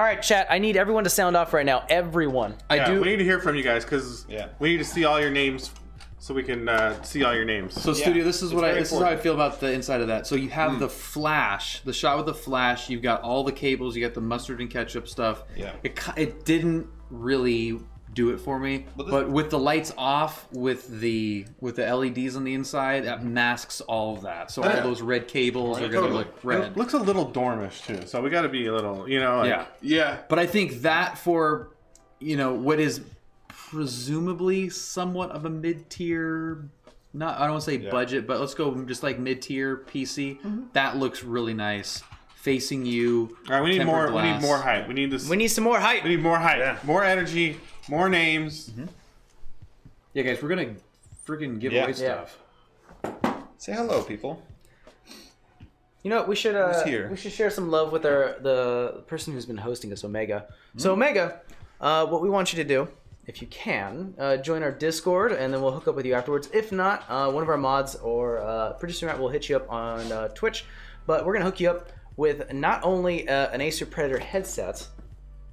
right, chat. I need everyone to sound off right now. Everyone. Yeah, we need to hear from you guys because Yeah. we need to see all your names so we can see all your names. So studio, this is it's very this is how I feel about the inside of that. So you have the flash, the shot with the flash. You've got all the cables. You got the mustard and ketchup stuff. Yeah. It didn't really do it for me, but with the lights off, with the LEDs on the inside, that masks all of that. So all those red cables are gonna look red. It looks a little dormish too, so we got to be a little, like, Yeah. Yeah. But I think that for, what is presumably somewhat of a mid-tier, I don't want to say budget, but let's go just like mid-tier PC. That looks really nice. Facing you. All right, we need tempered more. We need glass. more hype. We need this. We need some more hype. We need more hype. Yeah. More energy. More names. Yeah, guys, we're gonna freaking give Yeah. away stuff. Say hello, people. You know, we should here? we should share some love with the person who's been hosting us, Omega. So Omega, what we want you to do, if you can, join our Discord, and then we'll hook up with you afterwards. If not, one of our mods or producer Matt will hit you up on Twitch. But we're gonna hook you up with not only an Acer Predator headset.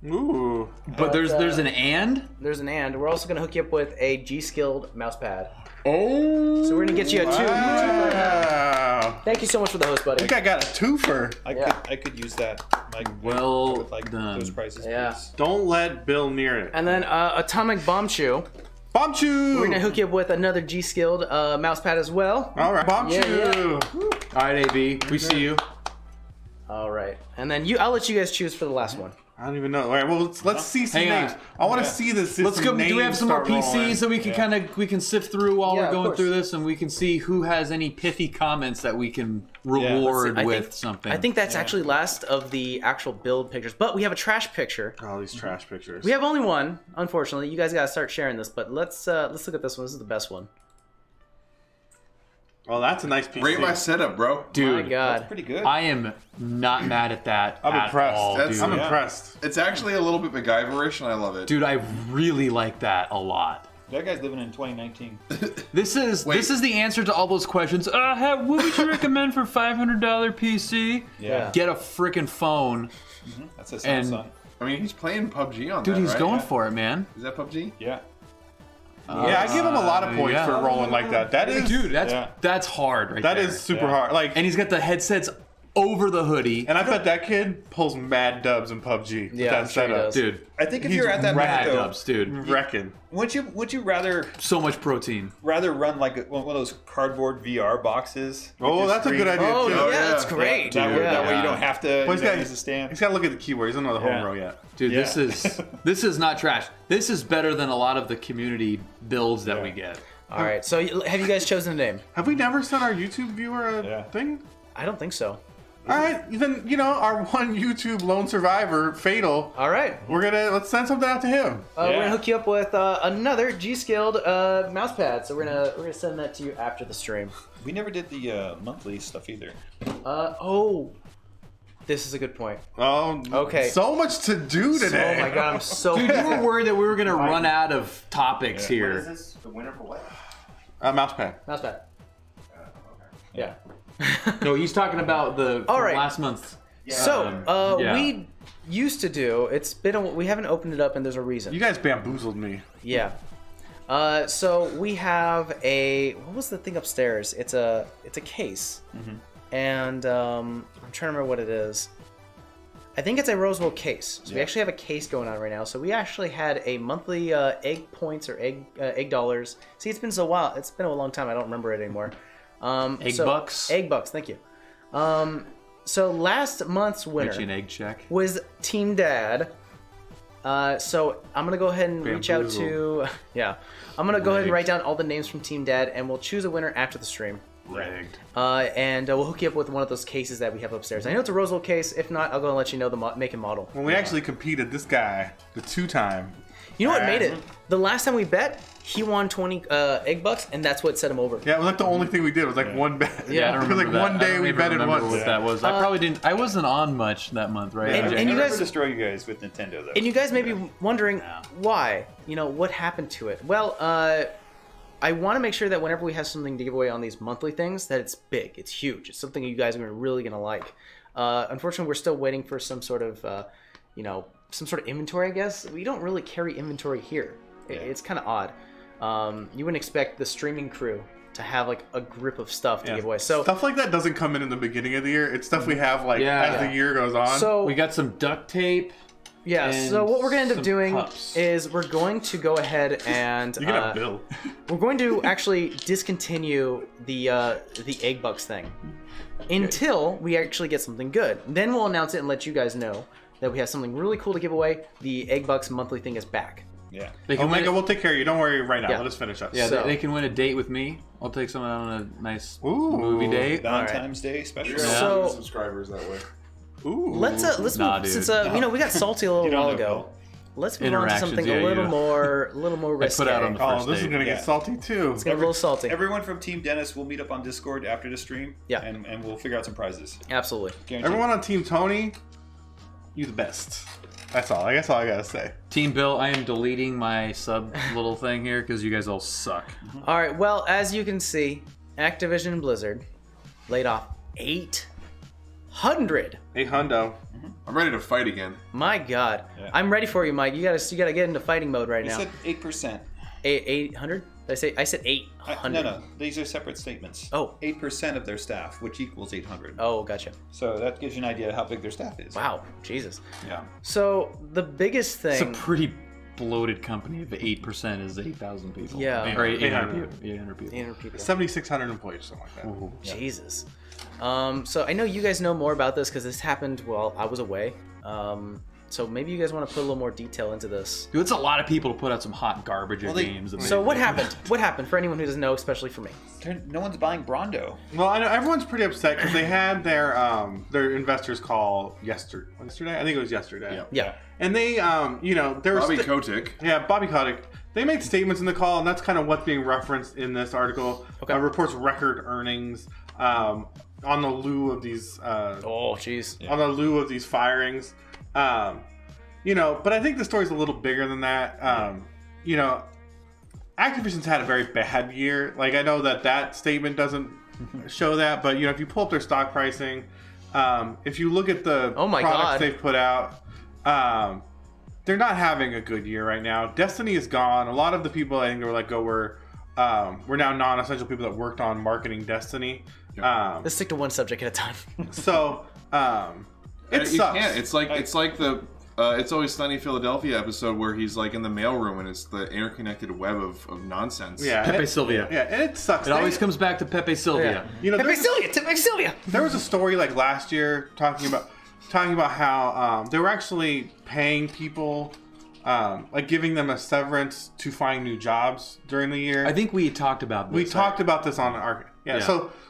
Ooh. But there's an and. There's an and. We're also gonna hook you up with a G-Skilled mouse pad. Oh. So we're gonna get you a two. Wow. Thank you so much for the host, I buddy. think I got a twofer. I could use that. Like, Well with, like done. those prices. Yeah. Please. Don't let Bill near it. And then Atomic Bomb Chew. Bomb chew. We're gonna hook you up with another G-Skilled mouse pad as well. All right. Bomb Yeah, chew. All right, AB, we see you. All right, and then I'll let you guys choose for the last one. I don't even know. All right. Well, let's see some Hang on. names. I want to see this. Let's go. Do we have some more PCs so we can we can sift through while Yeah, we're of going course. through this, and we can see who has any pithy comments that we can reward I with think, something. I think that's actually last of the actual build pictures, but we have a trash picture. All these trash pictures. We have only one, unfortunately. You guys gotta start sharing this, but let's look at this one. This is the best one. Well, that's a nice PC. Rate my setup, bro. My dude. God. Pretty good. I am not mad at that. I'm at impressed. all, That's- dude. I'm impressed. It's actually a little bit MacGyverish, and I love it. Dude, I really like that a lot. That guy's living in 2019. This is the answer to all those questions. What would you recommend for $500 PC? Yeah. Get a freaking phone. That's a And- Samsung. I mean, he's playing PUBG on Dude, that, he's right? going for it, man. Is that PUBG? Yeah. Yeah, I give him a lot of points yeah. for rolling like that. That is, Dude, Yeah. that's hard right that there. is super Yeah. hard. Like, And he's got the headsets over the hoodie. and I bet that kid pulls mad dubs in PUBG. with Yeah, that I'm sure he setup. does. Dude, I think if He's you're at that rad point, though, dubs, dude. Reckon. would you rather So much protein. run like one of those cardboard VR boxes? with Oh, your that's a screen? good idea Oh, too. yeah, yeah. that's great. That, way, that way Yeah. you don't have to Well, he's got use a stand. He's got to look at the keyboard. He's don't know the home Yeah. row yet. Dude, Yeah. this is not trash. This is better than a lot of the community builds that Yeah. we get. All right, so have you guys chosen a name? Have we never sent our YouTube viewer a Yeah. thing? I don't think so. All right, then our one YouTube lone survivor, Fatal. All right, Let's send something out to him. we're Yeah. gonna hook you up with another G-Skilled mouse pad. So we're gonna send that to you after the stream. We never did the monthly stuff either. This is a good point. Oh, okay. So much to do today. Oh my god, I'm so. Dude, you were worried that we were gonna run out of topics here. What is this? The winner for what? Mousepad. Mousepad. Okay. Yeah. No, he's talking about the All right. last month. So, yeah. we used to do. It's been. We haven't opened it up, and there's a reason. You guys bamboozled me. Yeah. So we have a. What was the thing upstairs? It's a case, and I'm trying to remember what it is. I think it's a Rosewell case. So we actually have a case going on right now. So we actually had a monthly egg points or egg dollars. See, it's been so while. It's been a long time. I don't remember it anymore. Egg bucks. Egg bucks. Thank you. So last month's winner Get you an egg check. was Team Dad. So I'm gonna go ahead and reach out to I'm gonna go ahead and write down all the names from Team Dad, and we'll choose a winner after the stream. Rigged. And we'll hook you up with one of those cases that we have upstairs. I know it's a Rosewell case. If not, I'll go and let you know the make and model. When we actually competed, this guy, the 2-time. You know what made it? The last time we bet, he won 20 egg bucks, and that's what set him over. Yeah, it was like the only thing we did. It was like one bet. Yeah, I don't it was like remember one that. I day don't we even betted remember once. what that was. I probably didn't. I wasn't on much that month, right? And you never guys destroy you guys with Nintendo though. And you guys may be wondering why. You know, what happened to it? Well, I want to make sure that whenever we have something to give away on these monthly things, that it's big, it's huge, it's something you guys are really gonna like. Unfortunately, we're still waiting for some sort of, some sort of inventory. I guess we don't really carry inventory here. It's kind of odd. You wouldn't expect the streaming crew to have like a grip of stuff to give away. So stuff like that doesn't come in the beginning of the year. It's stuff we have like as the year goes on. So we got some duct tape. Yeah, so what we're going to end up doing cups. is we're going to go ahead and you get a bill. we're going to actually discontinue the egg bucks thing until we actually get something good. Then we'll announce it and let you guys know that we have something really cool to give away. The egg bucks monthly thing is back. Yeah. They can Omega, we'll take care of you. Don't worry right now. Yeah. Let us finish up. Yeah, So- they can win a date with me. I'll take someone on a nice Ooh. movie date. Valentine's Day special. You're So- gonna lose subscribers that way. Ooh. Let's Nah, move, dude. since we got salty a little You don't while know, ago. Let's move on to Interactions, something yeah, a little you- more risque. put out on the Oh, first this is date. gonna Yeah. get salty too. It's gonna be a little salty. Everyone from Team Dennis will meet up on Discord after the stream. Yeah. And we'll figure out some prizes. Absolutely. Guaranteed. Everyone on Team Tony, you the best. That's all. I guess all I gotta say. Team Bill, I am deleting my sub little thing here because you guys all suck. All right. Well, as you can see, Activision and Blizzard laid off 800. Hey, Hundo. I'm ready to fight again. My God, Yeah. I'm ready for you, Mike. You gotta get into fighting mode right You now. said 8%. 800? I said 800. No. These are separate statements. Oh. 8% of their staff, which equals 800. Oh, gotcha. So that gives you an idea of how big their staff is. Wow, Jesus. Yeah. So the biggest It's a thing. pretty bloated company if 8% is 8,000 people. Yeah. Or 800 800. people. 800 people. 800 people. 7,600 employees, something like that. Ooh. Jesus. So I know you guys know more about this because this happened while I was away. So maybe you guys want to put a little more detail into this. Dude, it's a lot of people to put out some hot garbage at games. And So what happened? What happened for anyone who doesn't know, especially for me? No one's buying Brondo. Well, I know everyone's pretty upset because they had their investors call yesterday. I think it was yesterday. Yeah. And they, there was Bobby Kotick. Yeah, Bobby Kotick. They made statements in the call, and that's kind of what's being referenced in this article. Okay. Reports record earnings on the lieu of these. Oh, jeez. On the lieu of these firings. But I think the story's a little bigger than that. Activision's had a very bad year. Like, I know that statement doesn't show that, but if you pull up their stock pricing, if you look at the products they've put out, they're not having a good year right now. Destiny is gone. A lot of the people I think that were let go were now non-essential people that worked on marketing Destiny. Let's stick to one subject at a time. So it You sucks. can't. It's like the It's Always Sunny in Philadelphia episode where he's like in the mailroom and it's the interconnected web of nonsense. Yeah, Pepe Sylvia. Yeah, and it sucks. It always comes back to Pepe Sylvia. Pepe Sylvia! There was a story like last year talking about how they were actually paying people, like giving them a severance to find new jobs during the year. I think we talked about this. We talked about this on our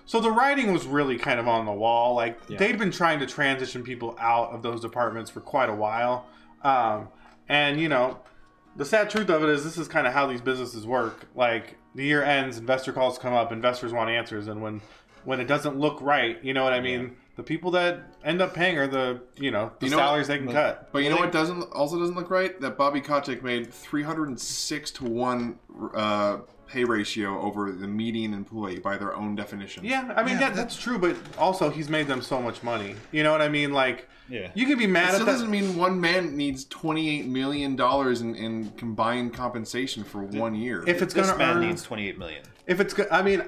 So the writing was really kind of on the wall. Like they'd been trying to transition people out of those departments for quite a while, and the sad truth of it is this is kind of how these businesses work. Like the year ends, investor calls come up, investors want answers, and when it doesn't look right, you know what I mean. The people that end up paying are the salaries they can cut. But you know what doesn't look right? That Bobby Kotick made 306 to 1 pay ratio over the median employee by their own definition. Yeah, I mean that's true, but also he's made them so much money. You know what I mean? Like, you can be mad at that. Doesn't mean one man needs $28 million in combined compensation for 1 year. If it's going to earn, needs $28 million. If it's, I mean,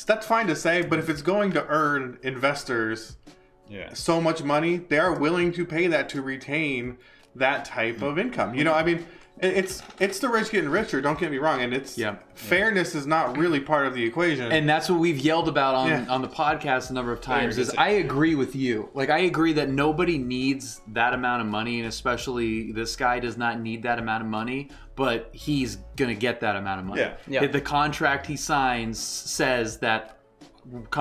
that's fine to say, but if it's going to earn investors so much money, they are willing to pay that to retain that type of income. You know, I mean, it's the rich getting richer. Don't get me wrong, and it's fairness is not really part of the equation. And that's what we've yelled about on the podcast a number of times. Is I agree with you. Like, I agree that nobody needs that amount of money, and especially this guy does not need that amount of money. But he's gonna get that amount of money. Yeah. The contract he signs says that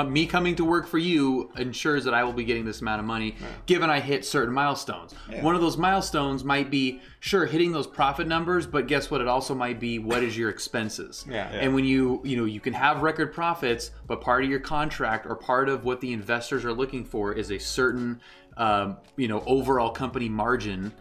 me coming to work for you ensures that I will be getting this amount of money, given I hit certain milestones. One of those milestones might be, sure, hitting those profit numbers, but guess what? It also might be, what is your expenses? And when you can have record profits, but part of your contract or part of what the investors are looking for is a certain overall company margin.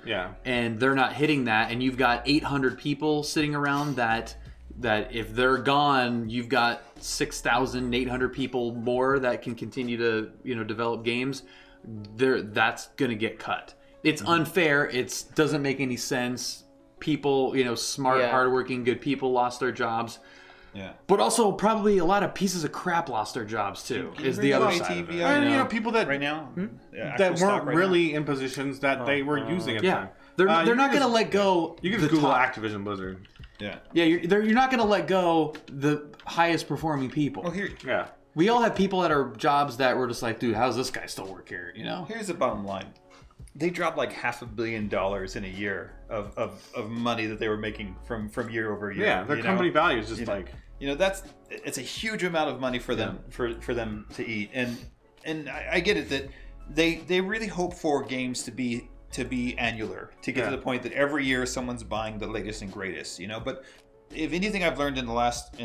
And they're not hitting that, and you've got 800 people sitting around that if they're gone, you've got 6,800 people more that can continue to develop games. That's gonna get cut. It's unfair. It doesn't make any sense. People, smart, hardworking, good people lost their jobs. But also probably a lot of pieces of crap lost their jobs too. Is the other side of it. And people that right now that weren't really in positions that they were using at the time. They're not going to let go. You can just Google Activision Blizzard. You're not going to let go the highest performing people. Well, we all have people that are jobs that we're just like, dude, how's this guy still work here? Here's the bottom line. They dropped like $500 million in a year of money that they were making from year over year. Yeah, their company value is just it's a huge amount of money for them for them to eat, and I get it that they really hope for games to be annular, to get to the point that every year someone's buying the latest and greatest, but if anything I've learned in the last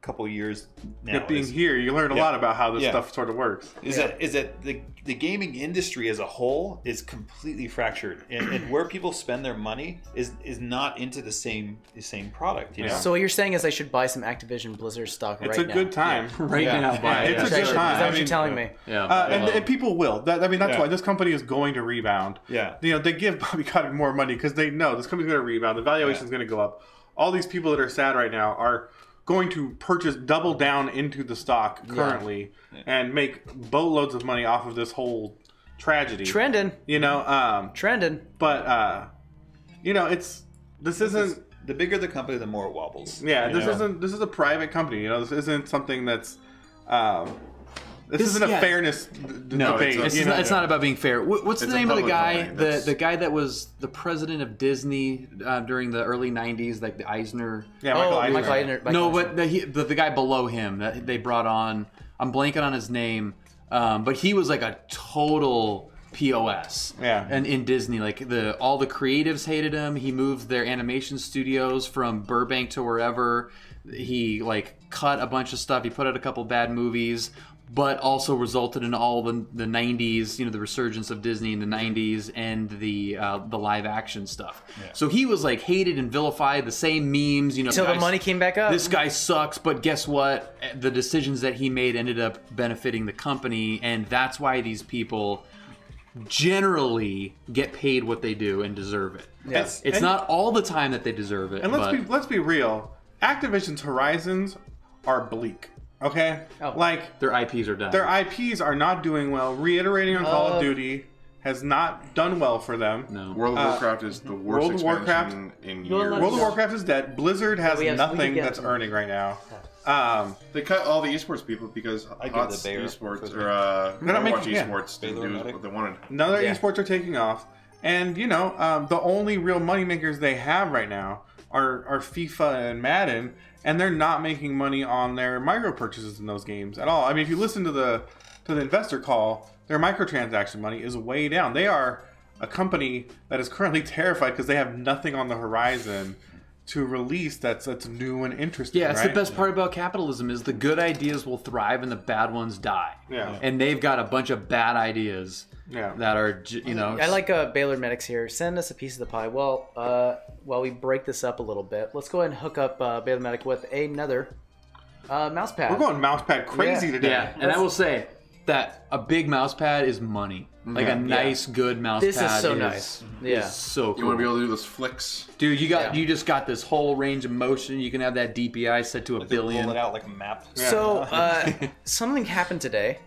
couple of years now, being here, you learned a lot about how this stuff sort of works. Is that the gaming industry as a whole is completely fractured, and where people spend their money is not into the same product. So what you're saying is I should buy some Activision Blizzard stock right now. It's a good time right now. It's a good time. Is that what you're telling me? And people will. That's why this company is going to rebound. They give Bobby Kotick more money because they know this company's going to rebound. The valuation is going to go up. All these people that are sad right now are going to double down into the stock currently and make boatloads of money off of this whole tragedy. Trending. Trending. But, this isn't... The bigger the company, the more it wobbles. This is a private company. This isn't something that's... This isn't a fairness debate. It's not about being fair. What's the name of the guy? The guy that was the president of Disney during the early '90s, like the Eisner. Michael Eisner. No, but the guy below him that they brought on. I'm blanking on his name, but he was like a total POS. And in Disney, like all the creatives hated him. He moved their animation studios from Burbank to wherever. He cut a bunch of stuff. He put out a couple bad movies, but also resulted in all the 90s, the resurgence of Disney in the 90s and the live action stuff. So he was hated and vilified, the same memes, until the money came back up. This guy sucks, but guess what? The decisions that he made ended up benefiting the company, and that's why these people generally get paid what they do and deserve it. It's not all the time that they deserve it. And let's be real. Activision's horizons are bleak. Okay? Their IPs are done. Their IPs are not doing well. Reiterating on Call of Duty has not done well for them. No. World of Warcraft is the worst expansion in years. World of Warcraft is dead. Blizzard has nothing that's earning right now. They cut all the esports people because Hot's esports or Overwatch esports didn't do what they wanted. None of their esports are taking off. And, the only real moneymakers they have right now are FIFA and Madden, and they're not making money on their micro purchases in those games at all. I mean, if you listen to the investor call, their microtransaction money is way down. They are a company that is currently terrified because they have nothing on the horizon to release that's new and interesting. Yeah, it's right? the best part about capitalism is the good ideas will thrive and the bad ones die. Yeah. And they've got a bunch of bad ideas that are, you know... I like Baylor Medics here. Send us a piece of the pie. Well, while we break this up a little bit, let's go ahead and hook up Baylor Medic with another mouse pad. We're going mouse pad crazy today. Yeah, and I will say that a big mouse pad is money. Like a nice, good mouse This pad is so nice. Yeah. is so cool. You want to be able to do those flicks? Dude, you just got this whole range of motion. You can have that DPI set to a billion. Roll it out like a map. So, something happened today,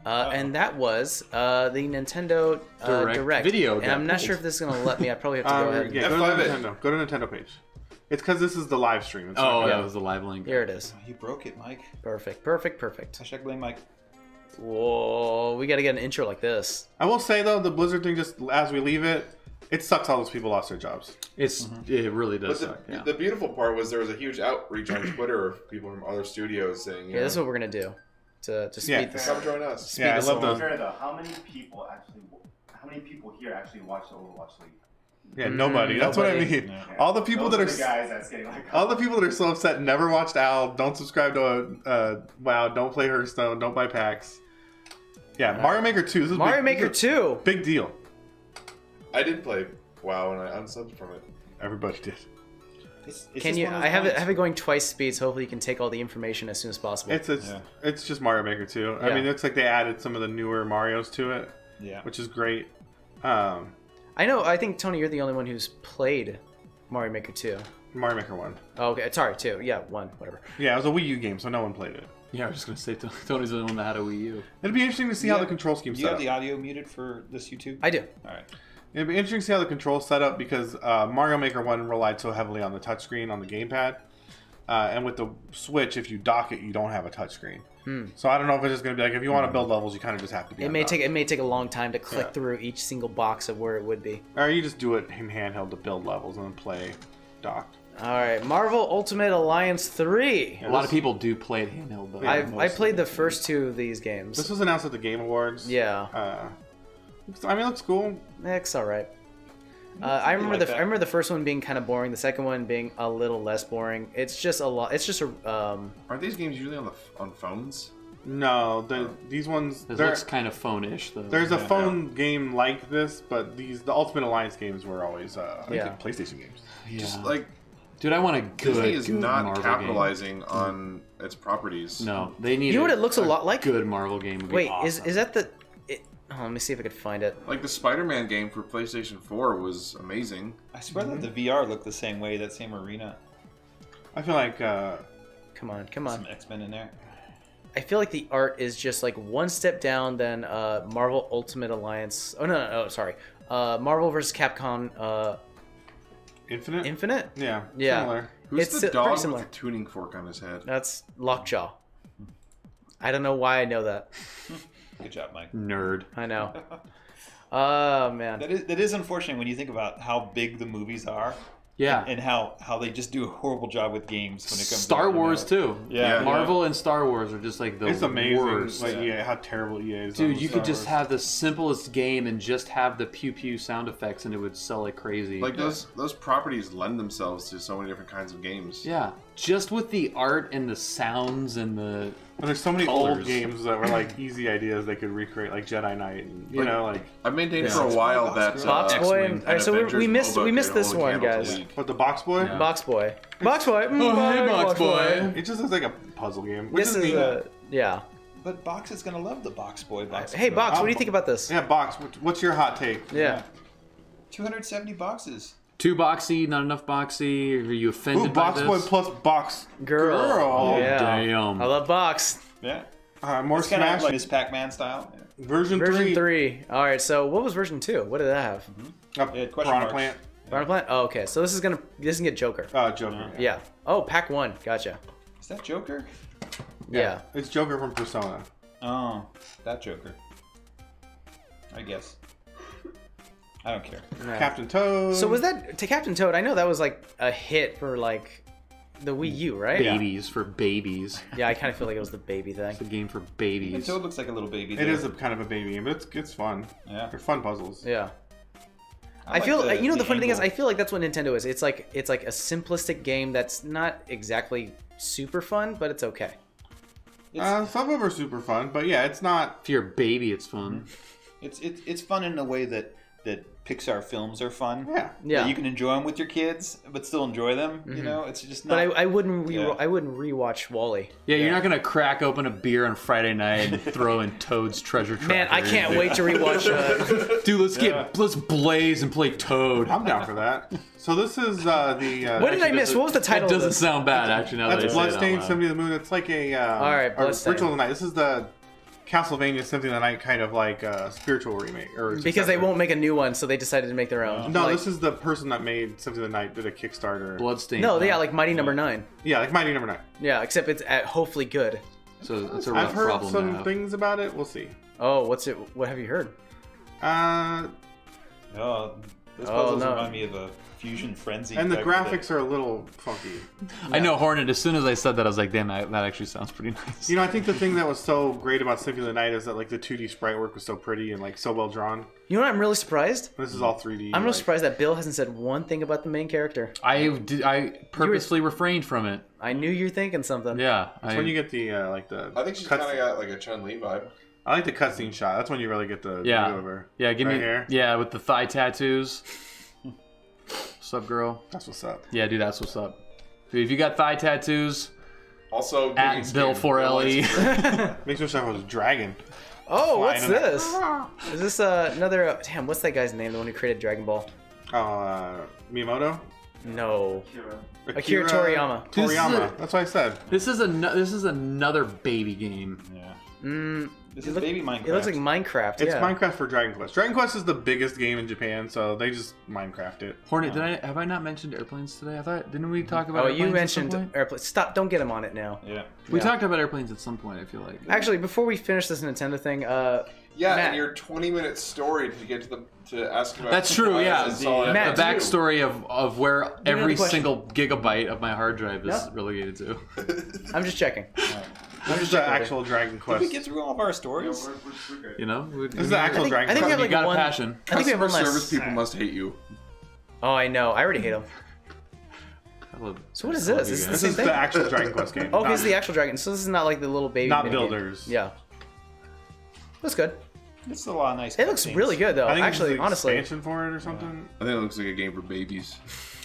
and that was the Nintendo Direct. Video And I'm game. not sure if this is going to let me. I probably have to go ahead. Yeah, go F5 to it. Nintendo. Go to Nintendo page. It's because this is the live stream. It's Oh, not- that was the live link. Here it is. You broke it, Mike. Perfect. Hashtag blame Mike. Whoa, we got to get an intro like this. I will say though, the Blizzard thing, just as we leave it, it sucks all those people lost their jobs. It really does But suck. Yeah. the beautiful part was there was a huge outreach on Twitter of people from other studios saying, Yeah, this is what we're going to do to speed Yeah. this come up. join us. Yeah, I this love along. those. Fair though, how many people here actually watch the Overwatch League? Yeah, nobody. That's what I Nobody. mean. Okay. All the people Those that are the guys that's getting like all the people that are so upset, never watched Owl, don't subscribe to WoW, don't play Hearthstone, don't buy packs. Yeah, Mario Maker 2. This is Mario big, Maker 2. big deal. I did play WoW and I unsubbed from it. Everybody did. Can you? I have it going twice speed, so hopefully you can take all the information as soon as possible. It's just Mario Maker 2. I Yeah. mean, it looks like they added some of the newer Marios to it, Yeah. which is great. I know. I think Tony, you're the only one who's played Mario Maker 2. Mario Maker 1. Oh, okay, sorry, 2. Yeah, 1, whatever. Yeah, it was a Wii U game, so no one played it. Yeah, I was just going to say, Tony's the one that had a Wii U. It'd be interesting to see how the control scheme's Do you set have up. the audio muted for this YouTube? I do. All right. It'd be interesting to see how the control's set up because Mario Maker 1 relied so heavily on the touchscreen on the gamepad. And with the Switch, if you dock it, you don't have a touchscreen. So I don't know if it's just going to be like, if you want to build levels, you kind of just have to be It may undocked. take a long time to click through each single box of where it would be. Or you just do it in handheld to build levels and then play docked. All right, Marvel Ultimate Alliance 3. A lot of people do play it handheld, though. I played the first 2 of these games. This was announced at the Game Awards. Yeah, I mean, it looks cool. it's all right. I remember like that. I remember the first one being kind of boring. The second one being a little less boring. It's just a lot. It's just a Aren't these games usually on phones? No, these ones. It looks kind of phone-ish, though. There's a phone game like this, but the Ultimate Alliance games were always PlayStation games. Yeah. Just like Dude, I want a Disney good, is good not Marvel capitalizing on its properties. game. No, they need You know what it looks a lot like? Good Marvel game would be Wait, awesome. is that the? Let me see if I could find it. Like the Spider-Man game for PlayStation 4 was amazing. I swear that the VR looked the same way, that same arena. I feel like Come on. Some X-Men in there. I feel like the art is just like one step down than Marvel Ultimate Alliance. Oh no, sorry. Marvel vs. Capcom Infinite. Yeah. Similar. Who's It's the pretty dog with similar. the tuning fork on his head? That's Lockjaw. I don't know why I know that. Good job, Mike. Nerd. I know. Oh man. That is unfortunate when you think about how big the movies are. Yeah. And how they just do a horrible job with games when it comes Star to Wars, too. Yeah. Marvel and Star Wars are just like the It's amazing. worst. Like how terrible EA is. Dude, on you Star could just Wars. have the simplest game and just have the pew pew sound effects and it would sell like crazy. Like those properties lend themselves to so many different kinds of games. Yeah. Just with the art and the sounds and the But there's so many old colors. games that were like easy ideas they could recreate, like Jedi Knight, and you know, like. I've maintained for a while that Box Boy. X-Wing. All right, so we missed this one, guys. What, the Box Boy? Yeah. Box Boy. Box Boy. hey, Box Boy. It just looks like a puzzle game. Which This is is neat. yeah. But Box is gonna love the Box Boy. Hey, Box, what do you think about this? Yeah, Box. What's your hot take? Yeah. 270 boxes. Too boxy, not enough boxy. Are you offended Ooh, by Box this? Boy plus Box Girl. Girl. Yeah. Damn. I love Box. Yeah. More It's kind of Smash. like Miss Pac-Man style. version Version 3. 3. All right, so what was version 2? What did that have? Yeah, question Piranha marks. Plant. Piranha Plant? Oh, okay. So this can get Joker. Joker. Yeah. Oh, Pack 1. Gotcha. Is that Joker? Yeah. It's Joker from Persona. Oh, that Joker. I guess. I don't care. Yeah. Captain Toad. So was that to Captain Toad? I know that was like a hit for like the Wii U, right? Babies for babies. Yeah, I kind of feel like it was the baby thing. It's a game for Even babies. Toad looks like a little baby. It there. is a kind of a baby game, but it's fun. Yeah. They're fun puzzles. Yeah. I feel the funny thing is I feel like that's what Nintendo is. It's like a simplistic game that's not exactly super fun, but it's okay. Some of them are super fun, but yeah, it's not. If you're a baby, it's fun. It's fun in a way that Pixar films are fun. Yeah. That you can enjoy them with your kids, but still enjoy them. You know, it's just not. But I wouldn't rewatch WALL-E. Yeah, you're not gonna crack open a beer on Friday night and throw in Toad's Treasure Tracker. Man, I can't wait to rewatch. Dude, let's blaze and play Toad. I'm down for that. So this is the. What did I miss? What was the title? It of doesn't this? sound bad actually. Now That's that I say it out Bloodstained loud. Symphony of the Moon. It's like a. All right, Bloodstained. Ritual of the Night. This is the Castlevania Symphony of the Night kind of like spiritual remake or Because they won't make a new one, so they decided to make their own. No, like, this is the person that made Symphony of the Night did a Kickstarter. Bloodstained. no, yeah, like Mighty Number 9. Yeah, like Mighty Number 9. Yeah, except it's hopefully good. So that's a rough I've heard problem to some have. things about it. We'll see. Oh, what's it? What have you heard? Those puzzles no. remind me of a Fusion Frenzy. And the type graphics are a little funky. I know, Hornet. As soon as I said that, I was like, "Damn, that actually sounds pretty nice." You know, I think the thing that was so great about Symphony of the Night is that like the 2D sprite work was so pretty and like so well drawn. You know what? I'm really surprised. This is all 3D. I'm really like- surprised that Bill hasn't said one thing about the main character. I purposely refrained from it. I knew you were thinking something. Yeah, That's when you get the like the. I think she's cuts- kind of got like a Chun-Li vibe. I like the cutscene shot. That's when you really get the Yeah. view of her. yeah, give Right me here. yeah with the thigh tattoos. What's up, girl? That's what's up. Yeah, dude, that's what's up. Dude, if you got thigh tattoos, Also, at green Bill skin. 4LE. Makes me wish I was a dragon. Oh, what's Flying in this? Is this another? Damn, what's that guy's name? The one who created Dragon Ball? Miyamoto. No. Akira Toriyama. This is Toriyama. That's what I said. This is another baby game. Yeah. This is baby Minecraft. It looks like Minecraft. It's yeah. Minecraft for Dragon Quest. Dragon Quest is the biggest game in Japan, so they just Minecraft it. Hornet, have I not mentioned airplanes today? I thought didn't we talk about? Oh, airplanes you at some mentioned point? airplanes. Stop! Don't get him on it now. Yeah. We Yeah. talked about airplanes at some point. I feel like. Actually, before we finish this Nintendo thing, Yeah, Matt. and your 20-minute story to get to ask about. That's true. Yeah, That's all I Matt, have the to do. backstory of where me every another question. single gigabyte of my hard drive is Yeah. relegated to. I'm just checking. This is the actual Dragon Did we Quest. get through all of our stories? You know, This is the actual Dragon I think we Quest. have you like got one. a passion. I think we have Customer one less. service people must hate you. Oh, I know. I already hate him. I love- So what is I love this? you Is guys. this This is Same the thing? actual Dragon Quest game. Oh, Not- he's the actual dragon. So this is not like the little baby. Not minigame. builders. Yeah. Looks good. It's a lot of nice. It looks cutscenes. really good though. I think Actually, it's the honestly. expansion for it or something. I think it looks like a game for babies.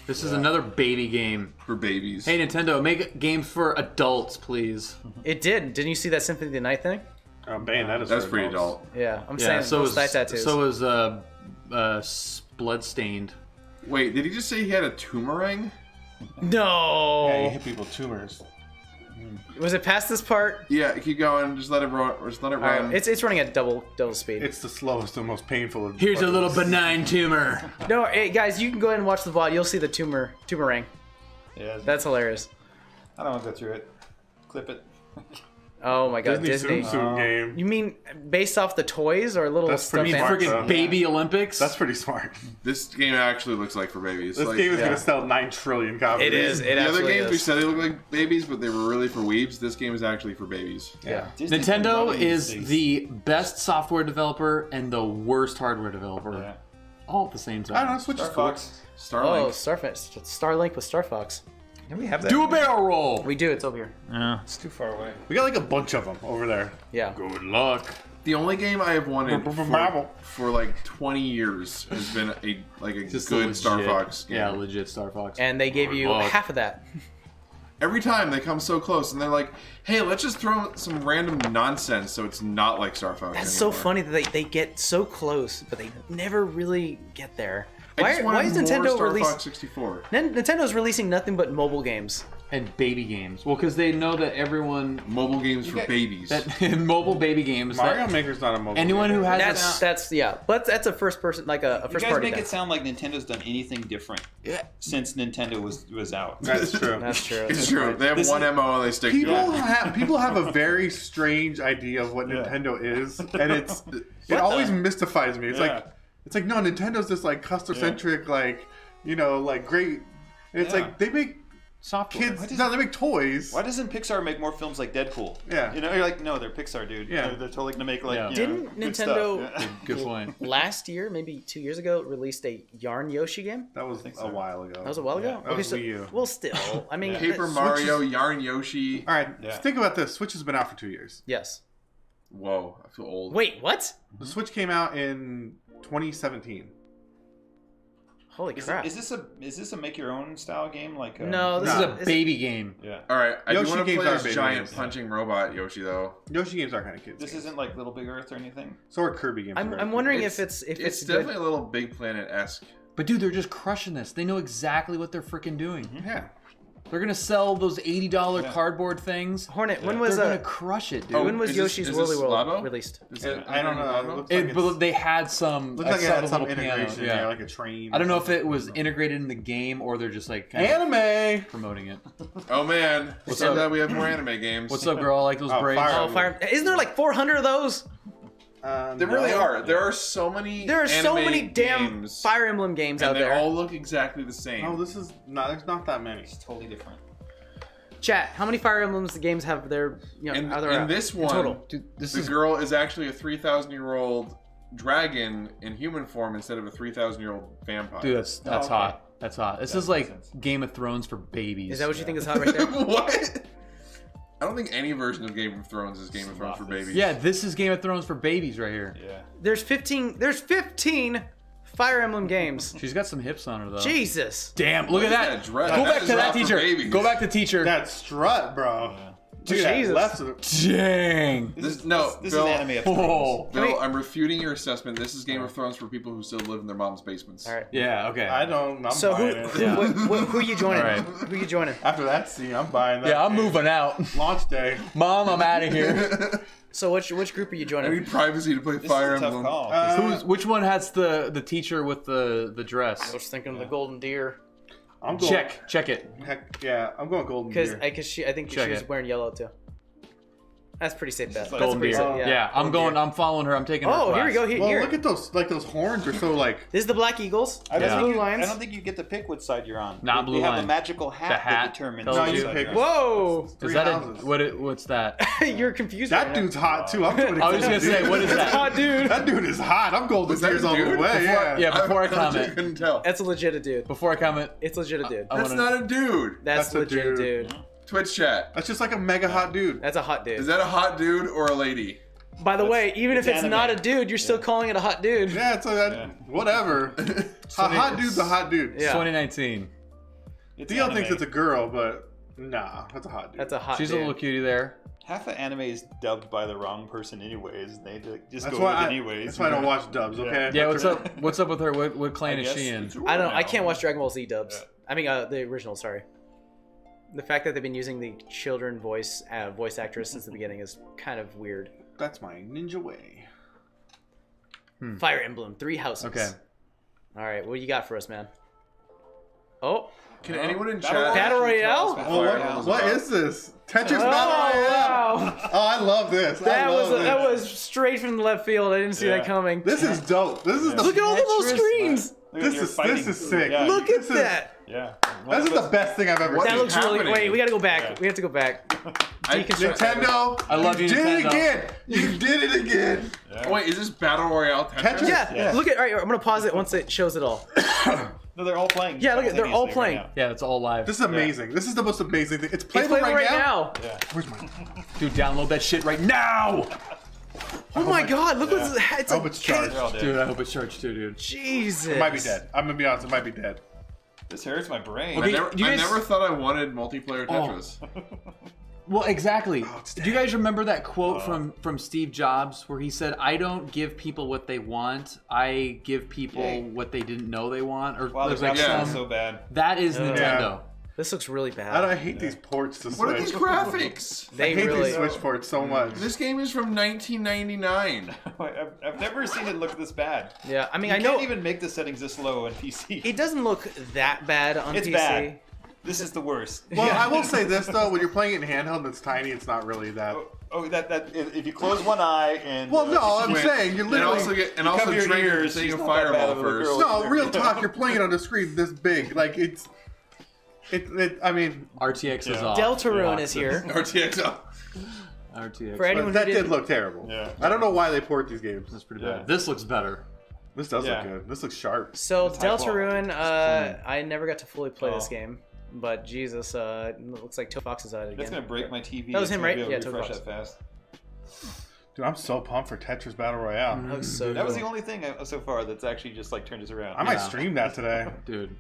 This is another baby game. For babies. Hey Nintendo, make games for adults, please. It did. Didn't you see that Symphony of the Night thing? Oh, man, that is That's for pretty adults. adult. Yeah, I'm Yeah, saying so those is thigh tattoos. so is Bloodstained. Wait, did he just say he had a Toomerang? No. Yeah, you hit people with tumors. Was it past this part? Yeah, keep going. Just let it run. Just let it All run. right, it's running at double speed. It's the slowest and most painful of Here's a buttons. little benign tumor. No, hey, guys, you can go ahead and watch the VOD. You'll see the tumorang. Yeah. That's hilarious. I don't want to go through it. Clip it. Oh my god, Disney. Disney Tsum Tsum game. You mean based off the toys or little That's stuff? pretty You mean smart, friggin' though. baby Olympics? That's pretty smart. This game actually looks like for babies. This Like, game is yeah. going to sell 9 trillion copies. It is. It the other absolutely games we is. said they look like babies, but they were really for weebs. This game is actually for babies. Yeah. Disney's Nintendo promoting is these. the best software developer and the worst hardware developer Yeah. all at the same I don't know, time. Switch is Star cool. Fox. Starlink. Oh, Starlink with Star Fox. Can we have that? Do a barrel roll. We do. It's over here. No, it's too far away. We got like a bunch of them over there. Yeah. Good luck. The only game I have wanted Marvel. for like 20 years has been a Just good legit- Star Fox game. Yeah, legit Star Fox. And they gave you Look. half of that. Every time they come so close, and they're like, "Hey, let's just throw some random nonsense so it's not like Star Fox." That's so anymore." funny that they get so close, but they never really get there. I just Why wanted is more Nintendo Star releasing? Fox 64? Nintendo's releasing nothing but mobile games. And baby games. Well, because they know that everyone Mobile games for babies. that mobile baby games. Mario that Maker's not a mobile anyone game. who has That's yeah, but that's a first person like a You first guys party. make thing. it sound like Nintendo's done anything different since Nintendo was out. That's true. That's true. It's true. They have This one is- MO and they stick People to it. people have a very strange idea of what Nintendo is, and it always mystifies me. It's like no, Nintendo's this like customer centric, like like great. And it's Yeah. like they make software. Kids, no, they make toys. Why doesn't Pixar make more films like Deadpool? Yeah. You know, you're like, no, they're Pixar, dude. Yeah. They're totally gonna make like. Yeah. You Didn't know, good Nintendo- stuff. Yeah. Good point. Last year, maybe 2 years ago, released a Yarn Yoshi game. That was so. a while ago. That was a while ago. that was Wii U. Well, still, I mean, Paper Switch Mario, is- Yarn Yoshi. All right, Yeah. think about this. Switch has been out for 2 years. Yes. Whoa, I feel old. Wait, what? The Switch came out in 2017. Holy Is crap! this a make your own style game like? No, this This is is a baby game. Yeah. All right, I do Yoshi want to games play are this baby giant games. punching robot Yoshi though. Yoshi games are kind of kids. This games. isn't like Little Big Earth or anything. So are Kirby games. I'm wondering if it's It's good. definitely a little Big Planet esque. But dude, they're just crushing this. They know exactly what they're freaking doing. Yeah. They're gonna sell those $80 Yeah. cardboard things. Hornet. When They're was gonna crush it, dude. Oh, when was is this- Yoshi's is Woolly this World Labo? released? Is it I don't know. It looks It, like but it's- they had some. looks I like it saw had the some little piano, integration. Yeah, like a train. I don't know or if it was something. integrated in the game or they're just like kind of Anime. promoting it. Oh man, What's so up? glad we have more anime games. What's up, girl? I like those Oh, braids. Fire Oh, Fire! Isn't there like 400 of those? There really are. There are so many. There are so anime many damn games, Fire Emblem games and out they there. all look exactly the same. No, this is not. There's not that many. It's totally different. Chat. How many Fire Emblems games have there? You know, And are there in out? this one, total. Dude, this the is girl is actually a 3,000-year-old dragon in human form instead of a 3,000-year-old vampire. dude. That's okay. hot. That's hot. This That is makes like sense. Game of Thrones for babies. Is that what you think is hot right there? What? I don't think any version of Game of Thrones is Game of Thrones for Sloths. babies. Yeah, this is Game of Thrones for babies right here. Yeah. There's 15. There's 15 Fire Emblem games. She's got some hips on her though. Jesus. Damn! Look What at is that. that dress? Go That back is to that not for teacher. babies. Go back to teacher. That strut, bro. Look at that Jesus. left of it. Dang. This This Bill, is anime of Thrones. Oh. Bill, I'm refuting your assessment. This is Game of Thrones for people who still live in their mom's basements. All right. Yeah. Okay. I don't. I'm So buying who it. who are you joining? All right. Who are you joining? After that scene, I'm buying that. Yeah, I'm game. moving out. Launch day. Mom, I'm out of here. So which group are you I joining? need privacy to play This Fire is a tough Emblem. call. Which one has the teacher with the dress? I was thinking of the Golden Deer I'm going. Check it. Heck yeah, I'm going golden because deer. I think Check she was it. wearing yellow too. That's pretty safe bet. like That's Golden pretty Deer. safe. Yeah, I'm Golden going. Deer. I'm following her. I'm taking her. Oh, here we class. go. Here. Well, here. look at those horns are so like. This is the Black Eagles. I don't, Yeah. think Blue you, lines. I don't think you get to pick which side you're on. Not They blue have line. a magical hat, The hat that determines tells No, which you side pick you're on. Whoa! Is Three that houses. what's that? You're confused. That right now. dude's hot too. I'm going. I was gonna say, what is that? Hot dude. That dude is hot. I'm golden Was that deers all the dude? way. Yeah. Yeah, before I I comment. couldn't tell. That's a legit a dude. Before I comment, It's legit a dude. I That's wanna- not a dude. That's That's a legit dude. dude. Twitch chat. That's just like a mega hot dude. That's a hot dude. Is that a hot dude or a lady? By the way, even if it's it's anime. not a dude, you're still calling it a hot dude. Yeah, it's whatever. A hot dude's a hot dude. Yeah. 2019. It's Theo anime. thinks it's a girl, but nah, that's a hot dude. That's a hot She's dude. a little cutie there. Half of anime is dubbed by the wrong person anyways. And they just That's go why with I, it anyways. that's why I don't watch dubs. Okay. Yeah, what's up? What's up with her? What clan I is guess she in? it's I don't. I now. can't watch Dragon Ball Z dubs. Yeah. I mean, the original. Sorry. The fact that they've been using the children voice actress since the beginning is kind of weird. That's my ninja way. Fire Emblem, 3 houses. Okay. All right, what do you got for us, man? Oh, Can anyone in Battle chat? Battle actually tell us Royale? what Oh, Fire Emblem's what about? is this? Tetris oh Battle Royale. wow! Oh, I love this. That I love was this. straight from the left field. I didn't see that Yeah. coming. This is dope. This is the. Look at all the little Tetris. screens. Look at your fighting. This is sick. Yeah, Look This at is- that. Yeah. This is the best thing I've ever What That seen. is looks really. happening? Wait, we gotta go back. Yeah. We have to go back. I- Deconstruct. Nintendo, I love you, did it Nintendo. again. You did it again. Oh, wait, is this Battle Royale Tetris? Tetris? Yeah, Yeah. look at. All right, I'm gonna pause it once it shows it all. No, they're all playing. Yeah, look at- they're all simultaneously playing. right now. Yeah, it's all live. This is amazing. This is the most amazing thing. It's It's playable playing right now. Yeah. Where's my? Dude, download that shit right now. Oh my God! Look what's. It's I a hope it's cake. charged. They're all dead. Dude, I hope it's charged too, dude. Jesus. It might be dead. I'm gonna be honest. It might be dead. This hurts my brain. Okay. I you guys- never thought I wanted multiplayer Oh. Tetris. Well, exactly. it's Do you guys remember that quote from Steve Jobs where he said, "I don't give people what they want. I give people Yay. what they didn't know they want." Or Wow, the there's like graphics yeah. are some. so bad. That is Yeah. Nintendo. This looks really bad. I hate these ports to What are Switch. these graphics? They I hate really. these Switch ports so much. This game is from 1999. I've never seen it look this bad. Yeah, I mean, You I know can't even make the settings this low on PC. it doesn't look that bad on It's PC. bad. This is the worst. Well, I will say this though: when you're playing it in handheld, and it's tiny. It's not really that. Oh, that if you close one eye and Well, no, I'm Wait, saying you're and literally. also cover your drink ears, a thing she's of not that bad Fireball of a little first. girl. No, real talk. You're playing it on a screen this big. Like it's. I mean, RTX is off. Deltarune is here. RTX up. RTX. For anyone that who did look terrible. Yeah. I don't know why they port these games. That's pretty bad. This looks better. This does Yeah. look good. This looks sharp. So It's high Deltarune, quality. I never got to fully play this Oh. game, but Jesus, it looks like Toe Fox is at it again. That's gonna break my TV. That was It's him, gonna right? be able to Yeah, refresh Toad that fast. Dude, I'm so pumped for Tetris Battle Royale. That looks so That was cool. the only thing so far that's actually just like turned us around. I might Yeah. stream that today. Dude.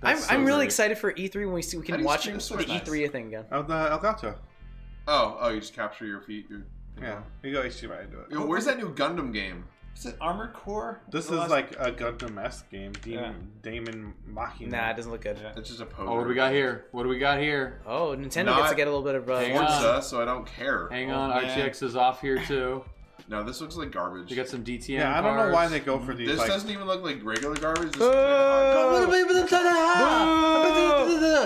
I'm that's so really great. excited for E3 when we How can do you watch stream the Switch? E3 thing again. Elgato. Oh, you just capture your feet. Yeah. You go HDMI into it. Yo, where's that new Gundam game? Is it Armored Core? This The is last- like a Gundam-esque game. Yeah. Damon Machina. Nah, it doesn't look good. Yeah. It's just a poser. Oh, what do we got here? What do we got here? Oh, Nintendo Not- gets to get a little bit of Hang on. Forza, so I don't care. Hang Oh, on, man. RTX is off here too. No, this looks like garbage. You got some DTM Yeah, I don't know why cars. they go for these. This like, doesn't even look like regular garbage. This Boo! looks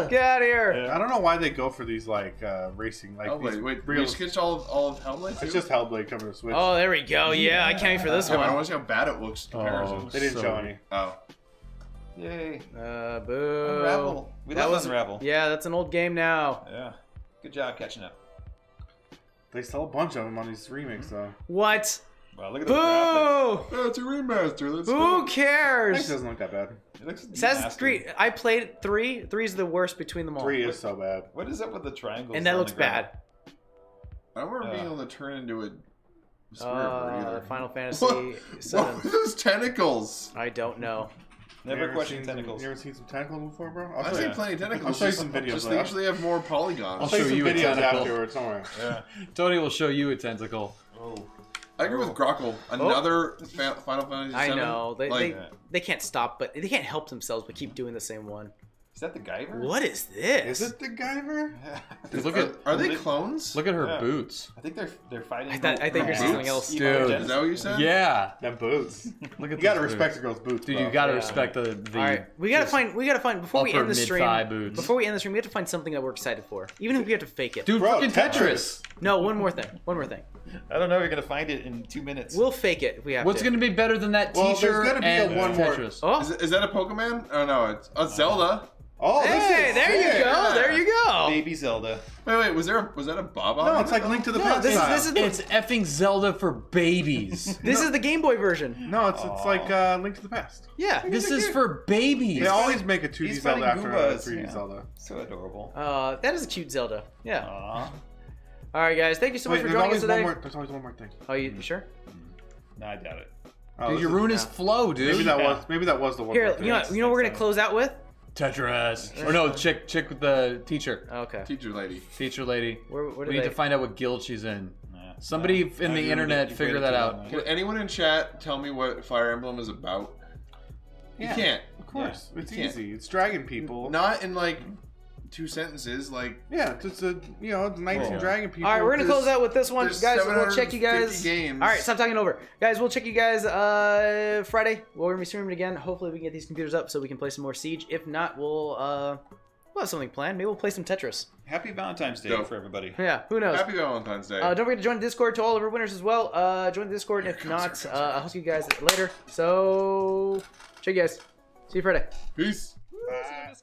Get out of here! Yeah. I don't know why they go for these like racing like like these Hellblade. Wait, real. we sketched all of Hellblade? It's too? just Hellblade coming to Switch. Oh, there we go. Yeah, I can't wait for this Yeah, but I one. want to see how bad it looks in comparison. They didn't so- show any. Oh. Yay. Boo. Unravel. We That love was Unravel. Yeah, that's an old game now. Yeah. Good job catching up. They sell a bunch of them on these remakes though. What? Wow, look at the graphics. Boo! Oh, it's a remaster. Let's Who go. It cares? doesn't look that bad. It looks Assassin's nasty. Creed. I played 3. 3 is the worst between them all. 3 is so bad. What is up with the triangles? And that on looks the ground? bad. I don't remember being able to turn into a square either. Final What? Fantasy What are 7. those tentacles? I don't know. Never You ever question seen some- tentacles. You ever seen some tentacles before, bro? I've seen plenty of tentacles. I'll show you just- some videos Just of they that. usually have more polygons. I'll show you some you a videos tentacle. afterwards. Don't worry. Yeah. Tony will show you a tentacle. Oh. I agree with Grockle. Another Final Fantasy I VII. know. Like, They can't stop, but they can't help themselves but keep doing the same one. Is that the Guyver? What is this? Is it the Guyver? Dude, look at are they clones? look at her Yeah. boots. I think they're fighting. I thought you were saying something else. Dude. Is that what you said? Yeah. Them boots. Look at You gotta these respect boots. a girl's boots, Dude, bro. you gotta Yeah. respect the All right, we gotta just find before we upper end the stream. mid-thigh boots. Before we end the stream, we have to find something that we're excited for, even if we have to fake it. Dude, Bro, fucking Tetris. No, one more thing. I don't know if you're gonna find it in 2 minutes. We'll fake it if we have What's to. gonna be better than that Well, there's T-shirt gotta be a and one more- Tetris? Oh, Is that a Pokemon? Oh no, it's a Zelda. Oh, this hey, is there you sick. go. There you go. Baby Zelda. Wait, was that a Bob on No, it? it's like Link to the No, Past. this style. is the It's effing Zelda for babies. this is the Game Boy version. No, it's like Link to the Past. Yeah. This is for babies. They always make a 2D he's Zelda fighting after a Goombas, 3D yeah. Zelda. So adorable. That is a cute Zelda. Yeah. Aww. All right, guys. Thank you so much Wait, for there's joining us always today. there's always one more thing. Oh, you sure? No, I doubt it. Oh, Dude, this you is- ruin his flow, dude. Maybe that was the one. Here, more thing. you know what we're gonna close out with? Tetris. Or no, chick with the teacher. Okay. Teacher lady. Teacher lady. Where We do need they? to find out what guild she's in. Nah. Somebody Nah. in Nah, the you internet waited figure too that long, out. man. Can anyone in chat tell me what Fire Emblem is about? Yeah, You can't. Of course, it's You can't. easy. It's dragon people. Not in like 2 sentences. Like Yeah, it's a knights and Well, dragon people. All right, we're gonna close out with this one, there's guys. We'll check you 750 guys. games. All right, stop talking over, guys. We'll check you guys Friday. We're gonna be streaming again. Hopefully, we can get these computers up so we can play some more Siege. If not, we'll have something planned. Maybe we'll play some Tetris. Happy Valentine's Day Dope. for everybody. Yeah, who knows? Happy Valentine's Day. Don't forget to join the Discord to all of our winners as well. Join the Discord, and if not, I'll see you guys later. So, check you guys. See you Friday. Peace. Bye.